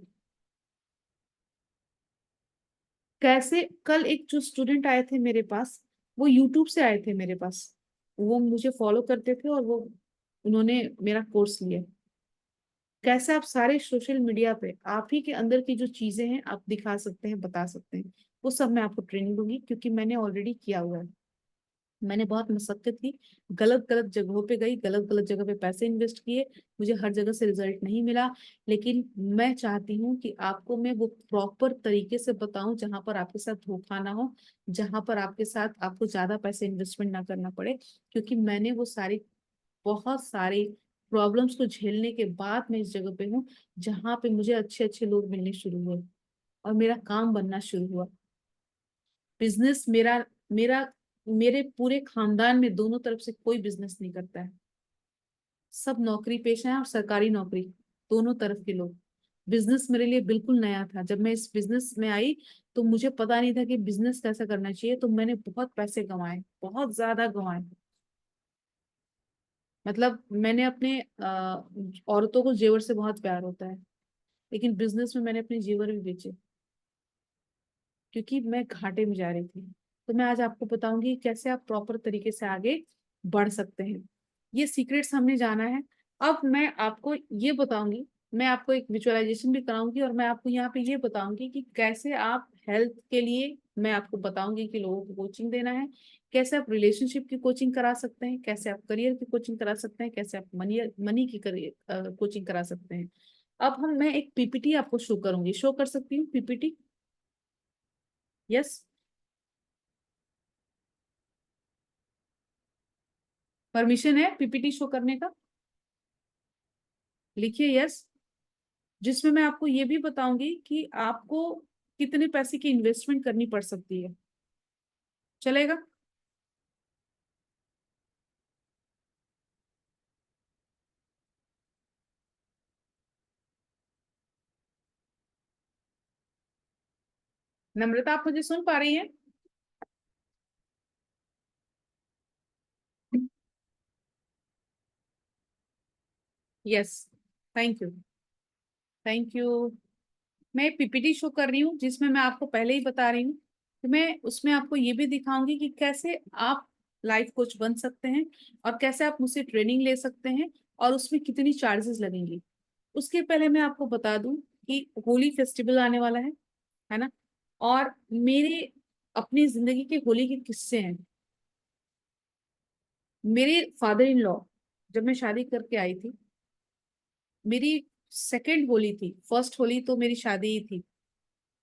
कैसे कल एक जो स्टूडेंट आए थे मेरे पास, वो यूट्यूब से आए थे मेरे पास। वो मुझे फॉलो करते थे और वो उन्होंने मेरा कोर्स लिया। कैसे आप सारे सोशल मीडिया पे आप ही के अंदर की जो चीजें हैं आप दिखा सकते हैं, बता सकते हैं। वो सब मैं आपको ट्रेनिंग दूंगी क्योंकि मैंने ऑलरेडी किया हुआ है। मैंने बहुत मशक्कत की, गलत गलत जगहों पे गई, गलत गलत जगह पे पैसे इन्वेस्ट किए, मुझे हर जगह से रिजल्ट नहीं मिला। लेकिन मैं चाहती हूँ कि आपको मैं वो प्रॉपर तरीके से बताऊं जहां पर आपके साथ धोखा ना हो, जहां पर आपके साथ आपको ज्यादा पैसे इन्वेस्टमेंट ना करना पड़े। क्योंकि मैंने वो सारी बहुत सारे प्रॉब्लम्स को झेलने के बाद मैं इस जगह पे हूँ जहां पे मुझे अच्छे अच्छे लोग मिलने शुरू हुए और मेरा काम बनना शुरू हुआ। बिजनेस मेरा मेरा मेरे पूरे खानदान में दोनों तरफ से कोई बिजनेस नहीं करता है। सब नौकरी पेशा है और सरकारी नौकरी, दोनों तरफ के लोग। बिजनेस मेरे लिए बिल्कुल नया था। जब मैं इस बिजनेस में आई तो मुझे पता नहीं था कि बिजनेस कैसा करना चाहिए, तो मैंने बहुत पैसे कमाए, बहुत ज्यादा कमाए। मतलब मैंने अपने औरतों को जेवर से बहुत प्यार होता है, लेकिन बिजनेस में मैंने अपने जेवर भी बेचे क्योंकि मैं घाटे में जा रही थी। तो मैं आज आपको बताऊंगी कैसे आप प्रॉपर तरीके से आगे बढ़ सकते हैं। ये सीक्रेट्स हमने जाना है। अब मैं आपको ये बताऊंगी, मैं आपको एक विजुअलाइजेशन भी कराऊंगी और मैं आपको यहाँ पे ये बताऊंगी कि कैसे आप हेल्थ के लिए, मैं आपको बताऊंगी कि लोगों को कोचिंग देना है, कैसे आप रिलेशनशिप की कोचिंग करा सकते हैं, कैसे आप करियर की कोचिंग करा सकते हैं, कैसे आप मनी मनी की करियर कोचिंग करा सकते हैं। अब मैं एक पीपीटी आपको शो करूंगी, शो कर सकती हूँ पीपीटी? यस। परमिशन है पीपीटी शो करने का? लिखिए यस। जिसमें मैं आपको ये भी बताऊंगी कि आपको कितने पैसे की इन्वेस्टमेंट करनी पड़ सकती है। चलेगा? नम्रता, आप मुझे सुन पा रही हैं? Yes, thank you, thank you. मैं पीपीटी शो कर रही हूँ जिसमें मैं आपको पहले ही बता रही हूँ कि मैं उसमें आपको ये भी दिखाऊंगी कि कैसे आप लाइफ कोच बन सकते हैं और कैसे आप मुझसे ट्रेनिंग ले सकते हैं और उसमें कितनी चार्जेस लगेंगी। उसके पहले मैं आपको बता दूं कि होली फेस्टिवल आने वाला है ना। और मेरे अपनी जिंदगी के होली के किस्से हैं। मेरे फादर इन लॉ, जब मैं शादी करके आई थी, मेरी सेकेंड होली थी। फर्स्ट होली तो मेरी शादी ही थी,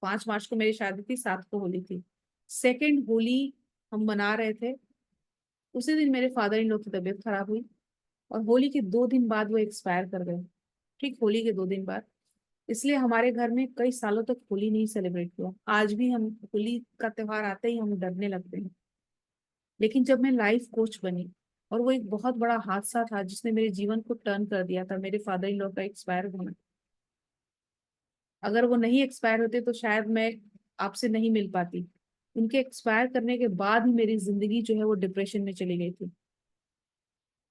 5 मार्च को मेरी शादी थी, 7 को होली थी। सेकेंड होली हम मना रहे थे, उसी दिन मेरे फादर इन लॉ की तबीयत खराब हुई और होली के 2 दिन बाद वो एक्सपायर कर गए। ठीक होली के 2 दिन बाद। इसलिए हमारे घर में कई सालों तक होली नहीं सेलिब्रेट हुआ। आज भी हम होली का त्योहार आते ही हम डरने लगते हैं। लेकिन जब मैं लाइफ कोच बनी, और वो एक बहुत बड़ा हादसा था जिसने मेरे जीवन को टर्न कर दिया था, मेरे फादर इन लॉ का एक्सपायर होना। अगर वो नहीं एक्सपायर होते तो शायद मैं आपसे नहीं मिल पाती। उनके एक्सपायर करने के बाद ही मेरी जिंदगी जो है वो डिप्रेशन में चली गई थी।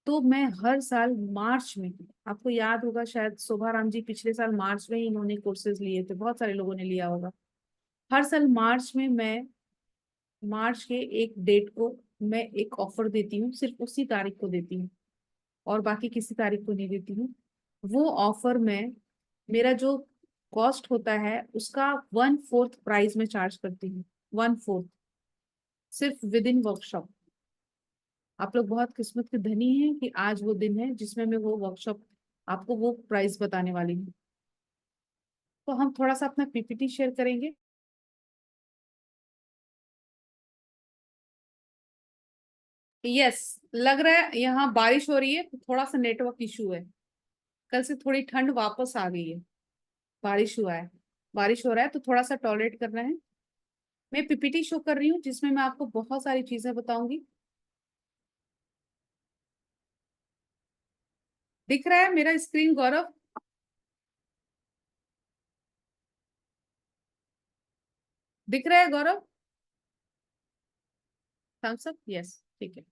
तो मैं हर साल मार्च में, आपको याद होगा शायद शोभा राम जी पिछले साल मार्च में ही इन्होंने कोर्सेज लिए थे, बहुत सारे लोगों ने लिया होगा। हर साल मार्च में मैं मार्च के एक डेट को मैं एक ऑफर देती हूँ, सिर्फ उसी तारीख को देती हूँ और बाकी किसी तारीख को नहीं देती हूँ। वो ऑफर में मेरा जो कॉस्ट होता है उसका 1/4 प्राइस में चार्ज करती हूँ। 1/4, सिर्फ विद इन वर्कशॉप। आप लोग बहुत किस्मत के धनी हैं कि आज वो दिन है जिसमें मैं वो वर्कशॉप आपको वो प्राइस बताने वाली हूँ। तो हम थोड़ा सा अपना पीपीटी शेयर करेंगे। यस, लग रहा है यहाँ बारिश हो रही है तो थोड़ा सा नेटवर्क इशू है। कल से थोड़ी ठंड वापस आ गई है, बारिश हुआ है, बारिश हो रहा है तो थोड़ा सा टॉलरेट करना है। मैं पीपीटी शो कर रही हूँ जिसमें मैं आपको बहुत सारी चीजें बताऊंगी। दिख रहा है मेरा स्क्रीन गौरव? दिख रहा है गौरव? थम्स अप, यस, ठीक है।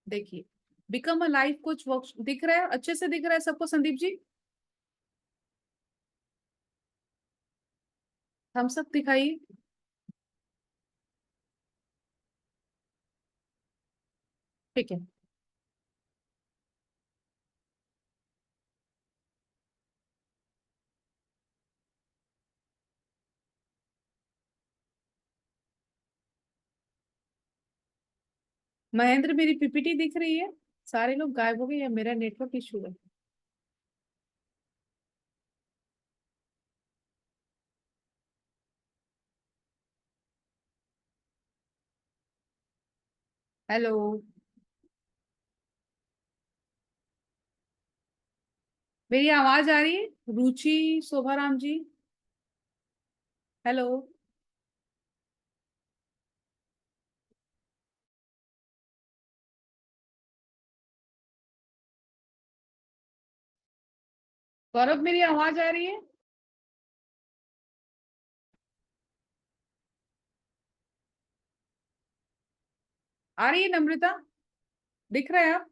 देखिए, become a life coach work दिख रहा है, अच्छे से दिख रहा है सबको संदीप जी? थम्स अप दिखाइए। ठीक है। महेंद्र, मेरी पीपीटी दिख रही है? सारे लोग गायब हो गए या मेरा नेटवर्क इशू है? हेलो, मेरी आवाज आ रही है? रुचि, शोभाराम जी, हेलो। गौरव, मेरी आवाज आ रही है? आ रही है नम्रता? दिख रहा है आप?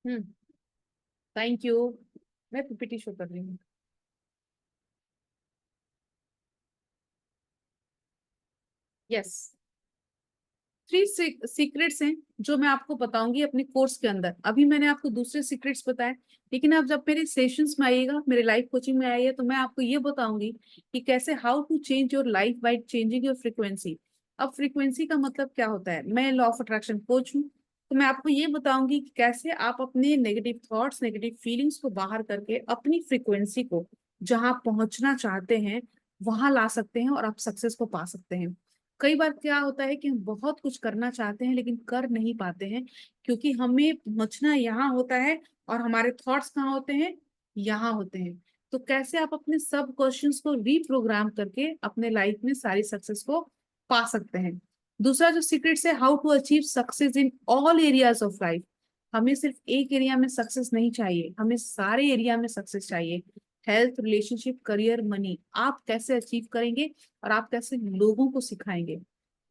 हम्म, थैंक यू। मैं पीपीटी शो कर रही हूँ। यस, 3 सीक्रेट्स हैं जो मैं आपको बताऊंगी अपने कोर्स के अंदर। अभी मैंने आपको दूसरे सीक्रेट्स बताए, लेकिन आप जब मेरे सेशंस में आइएगा, मेरे लाइफ कोचिंग में आइए, तो मैं आपको ये बताऊंगी कि कैसे how to change your life by changing your frequency. अब फ्रीक्वेंसी का मतलब क्या होता है? मैं लॉ ऑफ अट्रैक्शन कोच हूँ, तो मैं आपको ये बताऊंगी कि कैसे आप अपने नेगेटिव थॉट्स, नेगेटिव फीलिंग्स को बाहर करके अपनी फ्रीक्वेंसी को जहां पहुंचना चाहते हैं वहां ला सकते हैं और आप सक्सेस को पा सकते हैं। कई बार क्या होता है कि हम बहुत कुछ करना चाहते हैं लेकिन कर नहीं पाते हैं, क्योंकि हमें पहुंचना यहाँ होता है और हमारे थॉट्स कहाँ होते हैं? यहाँ होते हैं। तो कैसे आप अपने सब क्वेश्चंस को रीप्रोग्राम करके अपने लाइफ में सारी सक्सेस को पा सकते हैं। दूसरा जो सीक्रेट है, how to achieve success in all areas of life. हमें सिर्फ एक एरिया में सक्सेस नहीं चाहिए, हमें सारे एरिया में सक्सेस चाहिए। हेल्थ, रिलेशनशिप, करियर, मनी, आप कैसे अचीव करेंगे और आप कैसे लोगों को सिखाएंगे।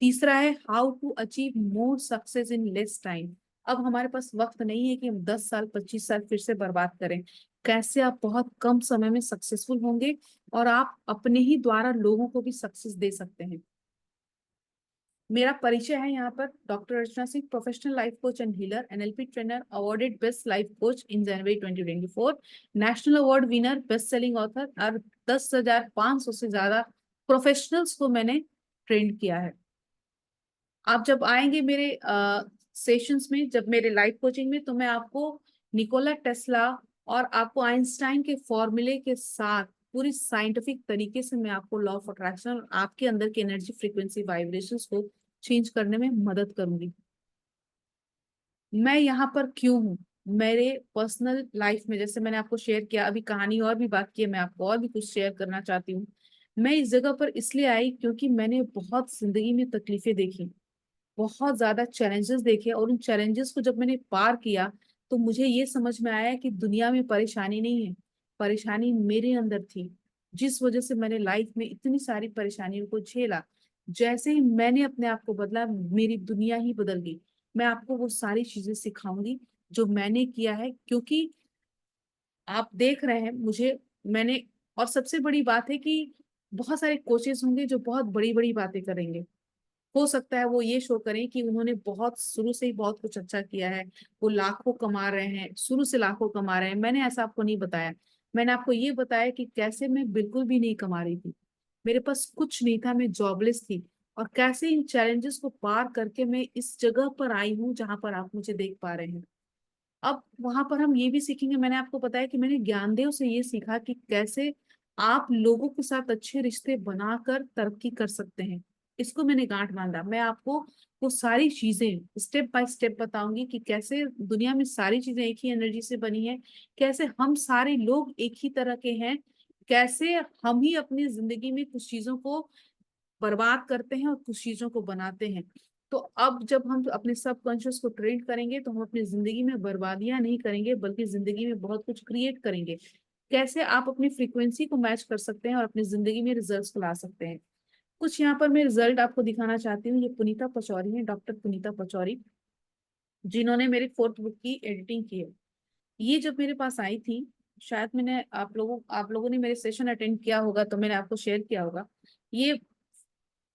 तीसरा है how to achieve more success in less time. अब हमारे पास वक्त नहीं है कि हम 10 साल 25 साल फिर से बर्बाद करें। कैसे आप बहुत कम समय में सक्सेसफुल होंगे और आप अपने ही द्वारा लोगों को भी सक्सेस दे सकते हैं। मेरा परिचय है यहाँ पर doctor Archana Singh, professional life coach and healer, NLP trainer, awarded best life coach in January 2024, national award winner, best selling author, और 10,500 से ज्यादा प्रोफेशनल्स को मैंने ट्रेन किया है। आप जब आएंगे मेरे सेशंस में, जब मेरे लाइफ कोचिंग में, तो मैं आपको निकोला टेस्ला और आपको आइंस्टाइन के फॉर्मूले के साथ पूरी साइंटिफिक तरीके से मैं आपको लॉ ऑफ अट्रैक्शन और आपके अंदर की एनर्जी, फ्रीक्वेंसी, वाइब्रेशंस को चेंज करने में मदद करूंगी। मैं यहाँ पर क्यों हूँ? मेरे पर्सनल लाइफ में, जैसे मैंने आपको शेयर किया, अभी कहानी और भी बाकी है, मैं आपको और भी कुछ शेयर करना चाहती हूँ। मैं इस जगह पर इसलिए आई क्योंकि मैंने बहुत जिंदगी में तकलीफें देखी, बहुत ज्यादा चैलेंजेस देखे, और उन चैलेंजेस को जब मैंने पार किया तो मुझे ये समझ में आया कि दुनिया में परेशानी नहीं है, परेशानी मेरे अंदर थी, जिस वजह से मैंने लाइफ में इतनी सारी परेशानियों को झेला। जैसे ही मैंने अपने आप को बदला, मेरी दुनिया ही बदल गई। मैं आपको वो सारी चीजें सिखाऊंगी जो मैंने किया है, क्योंकि आप देख रहे हैं मुझे, मैंने, और सबसे बड़ी बात है कि बहुत सारे कोचेस होंगे जो बहुत बड़ी बड़ी बातें करेंगे। हो सकता है वो ये शो करें कि उन्होंने बहुत शुरू से ही बहुत कुछ अच्छा किया है, वो लाखों कमा रहे हैं, शुरू से लाखों कमा रहे हैं। मैंने ऐसा आपको नहीं बताया। मैंने आपको ये बताया कि कैसे मैं बिल्कुल भी नहीं कमा रही थी, मेरे पास कुछ नहीं था, मैं जॉबलेस थी, और कैसे इन चैलेंजेस को पार करके मैं इस जगह पर आई हूँ जहां पर आप मुझे देख पा रहे हैं। अब वहां पर हम ये भी सीखेंगे, मैंने आपको बताया कि मैंने ज्ञानदेव से ये सीखा कि कैसे आप लोगों के साथ अच्छे रिश्ते बनाकर तरक्की कर सकते हैं। इसको मैंने गांठ बांधा। मैं आपको वो सारी चीजें स्टेप बाय स्टेप बताऊंगी कि कैसे दुनिया में सारी चीजें एक ही एनर्जी से बनी है, कैसे हम सारे लोग एक ही तरह के हैं, कैसे हम ही अपनी जिंदगी में कुछ चीजों को बर्बाद करते हैं और कुछ चीजों को बनाते हैं। तो अब जब हम अपने सबकॉन्शियस को ट्रेन करेंगे तो हम अपनी जिंदगी में बर्बादियां नहीं करेंगे, बल्कि जिंदगी में बहुत कुछ क्रिएट करेंगे। कैसे आप अपनी फ्रीक्वेंसी को मैच कर सकते हैं और अपनी जिंदगी में रिजल्ट्स को ला सकते हैं। कुछ यहाँ पर मैं रिजल्ट आपको दिखाना चाहती हूँ। ये पुनीता पचौरी है, डॉक्टर पुनीता पचौरी, जिन्होंने मेरी फोर्थ बुक की एडिटिंग की है। ये जब मेरे पास आई थी, शायद मैंने आप लोगों ने मेरे सेशन अटेंड किया होगा तो मैंने आपको शेयर किया होगा। ये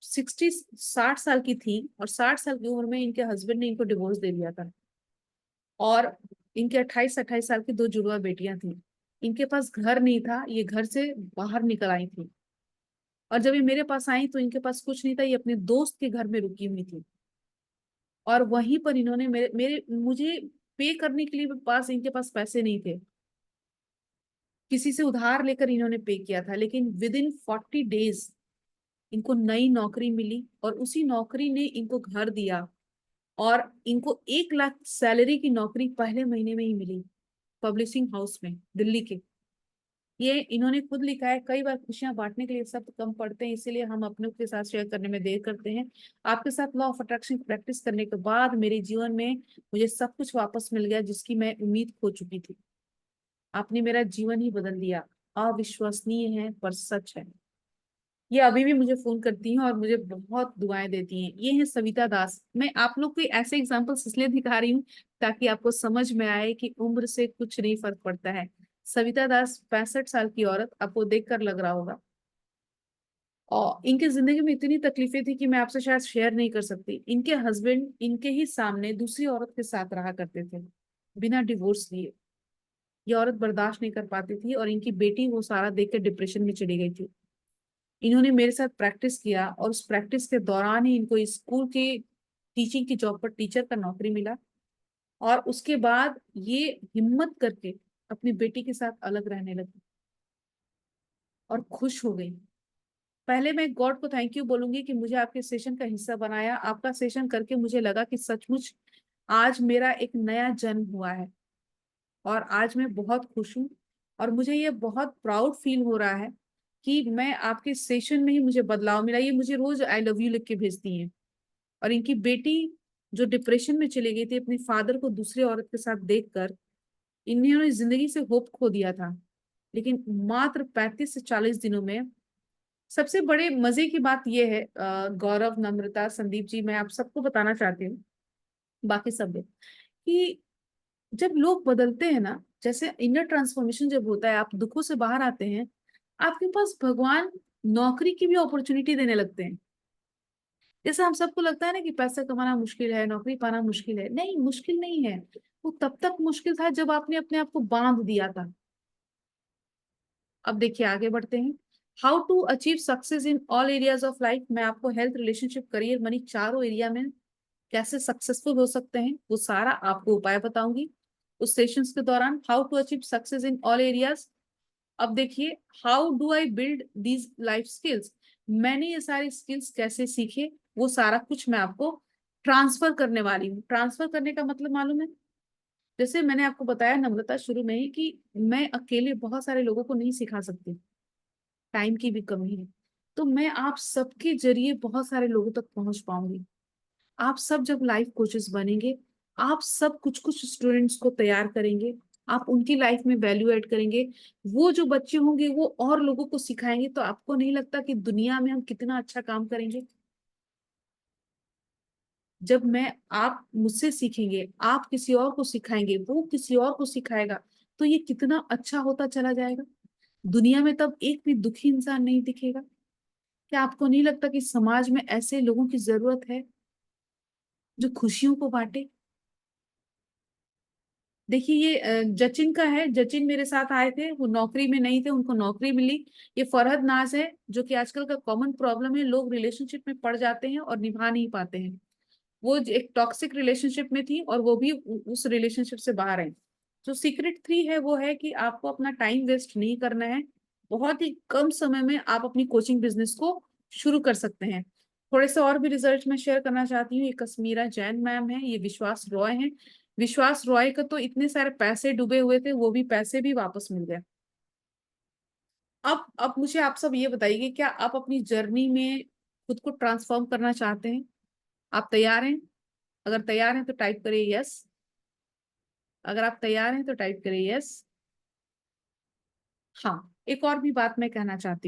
60 साल की थी, और 60 साल की उम्र में इनके हस्बैंड ने इनको डिवोर्स दे दिया था, और इनके 28-28 साल की दो जुड़वा बेटियां थी। इनके पास घर नहीं था, ये घर से बाहर निकल आई थी, और जब ये मेरे पास आई तो इनके पास कुछ नहीं था, ये अपने दोस्त के घर में रुकी हुई थी। और वहीं पर इन्होंने मेरे मेरे मुझे पे करने के लिए पास इनके पास पैसे नहीं थे, किसी से उधार लेकर इन्होंने पे किया था, लेकिन विद इन 40 डेज इनको नई नौकरी मिली, और उसी नौकरी ने इनको घर दिया, और इनको 1 लाख सैलरी की नौकरी पहले महीने में ही मिली, पब्लिशिंग हाउस में, दिल्ली के। ये इन्होंने खुद लिखा है, कई बार खुशियां बांटने के लिए सब कम पड़ते हैं, इसीलिए हम अपनों के साथ शेयर करने में देर करते हैं। आपके साथ लॉ ऑफ अट्रैक्शन की प्रैक्टिस करने के बाद मेरे जीवन में मुझे सब कुछ वापस मिल गया जिसकी मैं उम्मीद खो चुकी थी। आपने मेरा जीवन ही बदल दिया। अविश्वसनीय है पर सच है। ये अभी भी मुझे फोन करती हैं और मुझे बहुत दुआएं देती हैं। ये है सविता दास। मैं आप लोग को ऐसे एग्जांपल्स इसलिए दिखा रही हूँ ताकि आपको समझ में आए कि उम्र से कुछ नहीं फर्क पड़ता है। सविता दास 65 साल की औरत, आपको देखकर लग रहा होगा, और इनके जिंदगी में इतनी तकलीफें थी कि मैं आपसे शायद शेयर नहीं कर सकती। इनके हस्बैंड इनके ही सामने दूसरी औरत के साथ रहा करते थे बिना डिवोर्स लिए। ये औरत बर्दाश्त नहीं कर पाती थी, और इनकी बेटी वो सारा देख कर डिप्रेशन में चली गई थी। इन्होंने मेरे साथ प्रैक्टिस किया, और उस प्रैक्टिस के दौरान ही इनको स्कूल के टीचिंग की जॉब पर टीचर का नौकरी मिला, और उसके बाद ये हिम्मत करके अपनी बेटी के साथ अलग रहने लगी और खुश हो गई। पहले मैं गॉड को थैंक यू बोलूंगी कि मुझे आपके सेशन का हिस्सा बनाया। आपका सेशन करके मुझे लगा कि सचमुच आज मेरा एक नया जन्म हुआ है, और आज मैं बहुत खुश हूँ। और मुझे ये बहुत प्राउड फील हो रहा है कि मैं आपके सेशन में ही मुझे बदलाव मिला। ये मुझे रोज आई लव यू लिख के भेजती हैं। और इनकी बेटी जो डिप्रेशन में चली गई थी अपने फादर को दूसरे औरत के साथ देखकर, इन्होंने जिंदगी से होप खो दिया था, लेकिन मात्र 35 से 40 दिनों में। सबसे बड़े मजे की बात यह है गौरव, नम्रता, संदीप जी, मैं आप सबको बताना चाहती हूँ, बाकी सब भी, कि जब लोग बदलते हैं ना, जैसे इनर ट्रांसफॉर्मेशन जब होता है, आप दुखों से बाहर आते हैं, आपके पास भगवान नौकरी की भी अपॉर्चुनिटी देने लगते हैं। जैसे हम सबको लगता है ना कि पैसा कमाना मुश्किल है, नौकरी पाना मुश्किल है। नहीं, मुश्किल नहीं है। वो तब तक मुश्किल था जब आपने अपने आप को बांध दिया था। अब देखिए, आगे बढ़ते हैं। How to achieve success in all areas of life. मैं आपको हेल्थ, रिलेशनशिप, करियर, मनी, चारों एरिया में कैसे सक्सेसफुल हो सकते हैं वो सारा आपको उपाय बताऊंगी उस सेशंस के दौरान। How to achieve success in all areas. अब देखिए, how do I build these life skills. मैंने ये सारी स्किल्स कैसे सीखे, वो सारा कुछ मैं आपको ट्रांसफर करने वाली हूँ। ट्रांसफर करने का मतलब मालूम है? जैसे मैंने आपको बताया नम्रता शुरू में ही कि मैं अकेले बहुत सारे लोगों को नहीं सिखा सकती, टाइम की भी कमी है। तो मैं आप सबके जरिए बहुत सारे लोगों तक पहुंच पाऊंगी। आप सब जब लाइफ कोचेस बनेंगे, आप सब कुछ कुछ स्टूडेंट्स को तैयार करेंगे, आप उनकी लाइफ में वैल्यू ऐड करेंगे। वो जो बच्चे होंगे वो और लोगों को सिखाएंगे। तो आपको नहीं लगता कि दुनिया में हम कितना अच्छा काम करेंगे? जब मैं, आप मुझसे सीखेंगे, आप किसी और को सिखाएंगे, वो किसी और को सिखाएगा, तो ये कितना अच्छा होता चला जाएगा। दुनिया में तब एक भी दुखी इंसान नहीं दिखेगा। क्या आपको नहीं लगता कि समाज में ऐसे लोगों की जरूरत है जो खुशियों को बांटे? देखिए, ये जचिन का है। जचिन मेरे साथ आए थे, वो नौकरी में नहीं थे, उनको नौकरी मिली। ये फरहद नाज है, जो कि आजकल का कॉमन प्रॉब्लम है, लोग रिलेशनशिप में पड़ जाते हैं और निभा नहीं पाते हैं। वो एक टॉक्सिक रिलेशनशिप में थी और वो भी उस रिलेशनशिप से बाहर है। जो सीक्रेट थ्री है वो है कि आपको अपना टाइम वेस्ट नहीं करना है। बहुत ही कम समय में आप अपनी कोचिंग बिजनेस को शुरू कर सकते हैं। थोड़े से और भी रिजल्ट मैं शेयर करना चाहती हूँ। ये कश्मीरा जैन मैम है, ये विश्वास रॉय है। विश्वास रॉय का तो इतने सारे पैसे डूबे हुए थे, वो भी पैसे भी वापस मिल गए। अब मुझे आप सब ये बताइए कि क्या आप अपनी जर्नी में खुद को ट्रांसफॉर्म करना चाहते हैं? आप तैयार हैं? अगर तैयार हैं तो टाइप करिए यस। अगर आप तैयार हैं तो टाइप करिए यस। हाँ, एक और भी बात मैं कहना चाहती हूँ।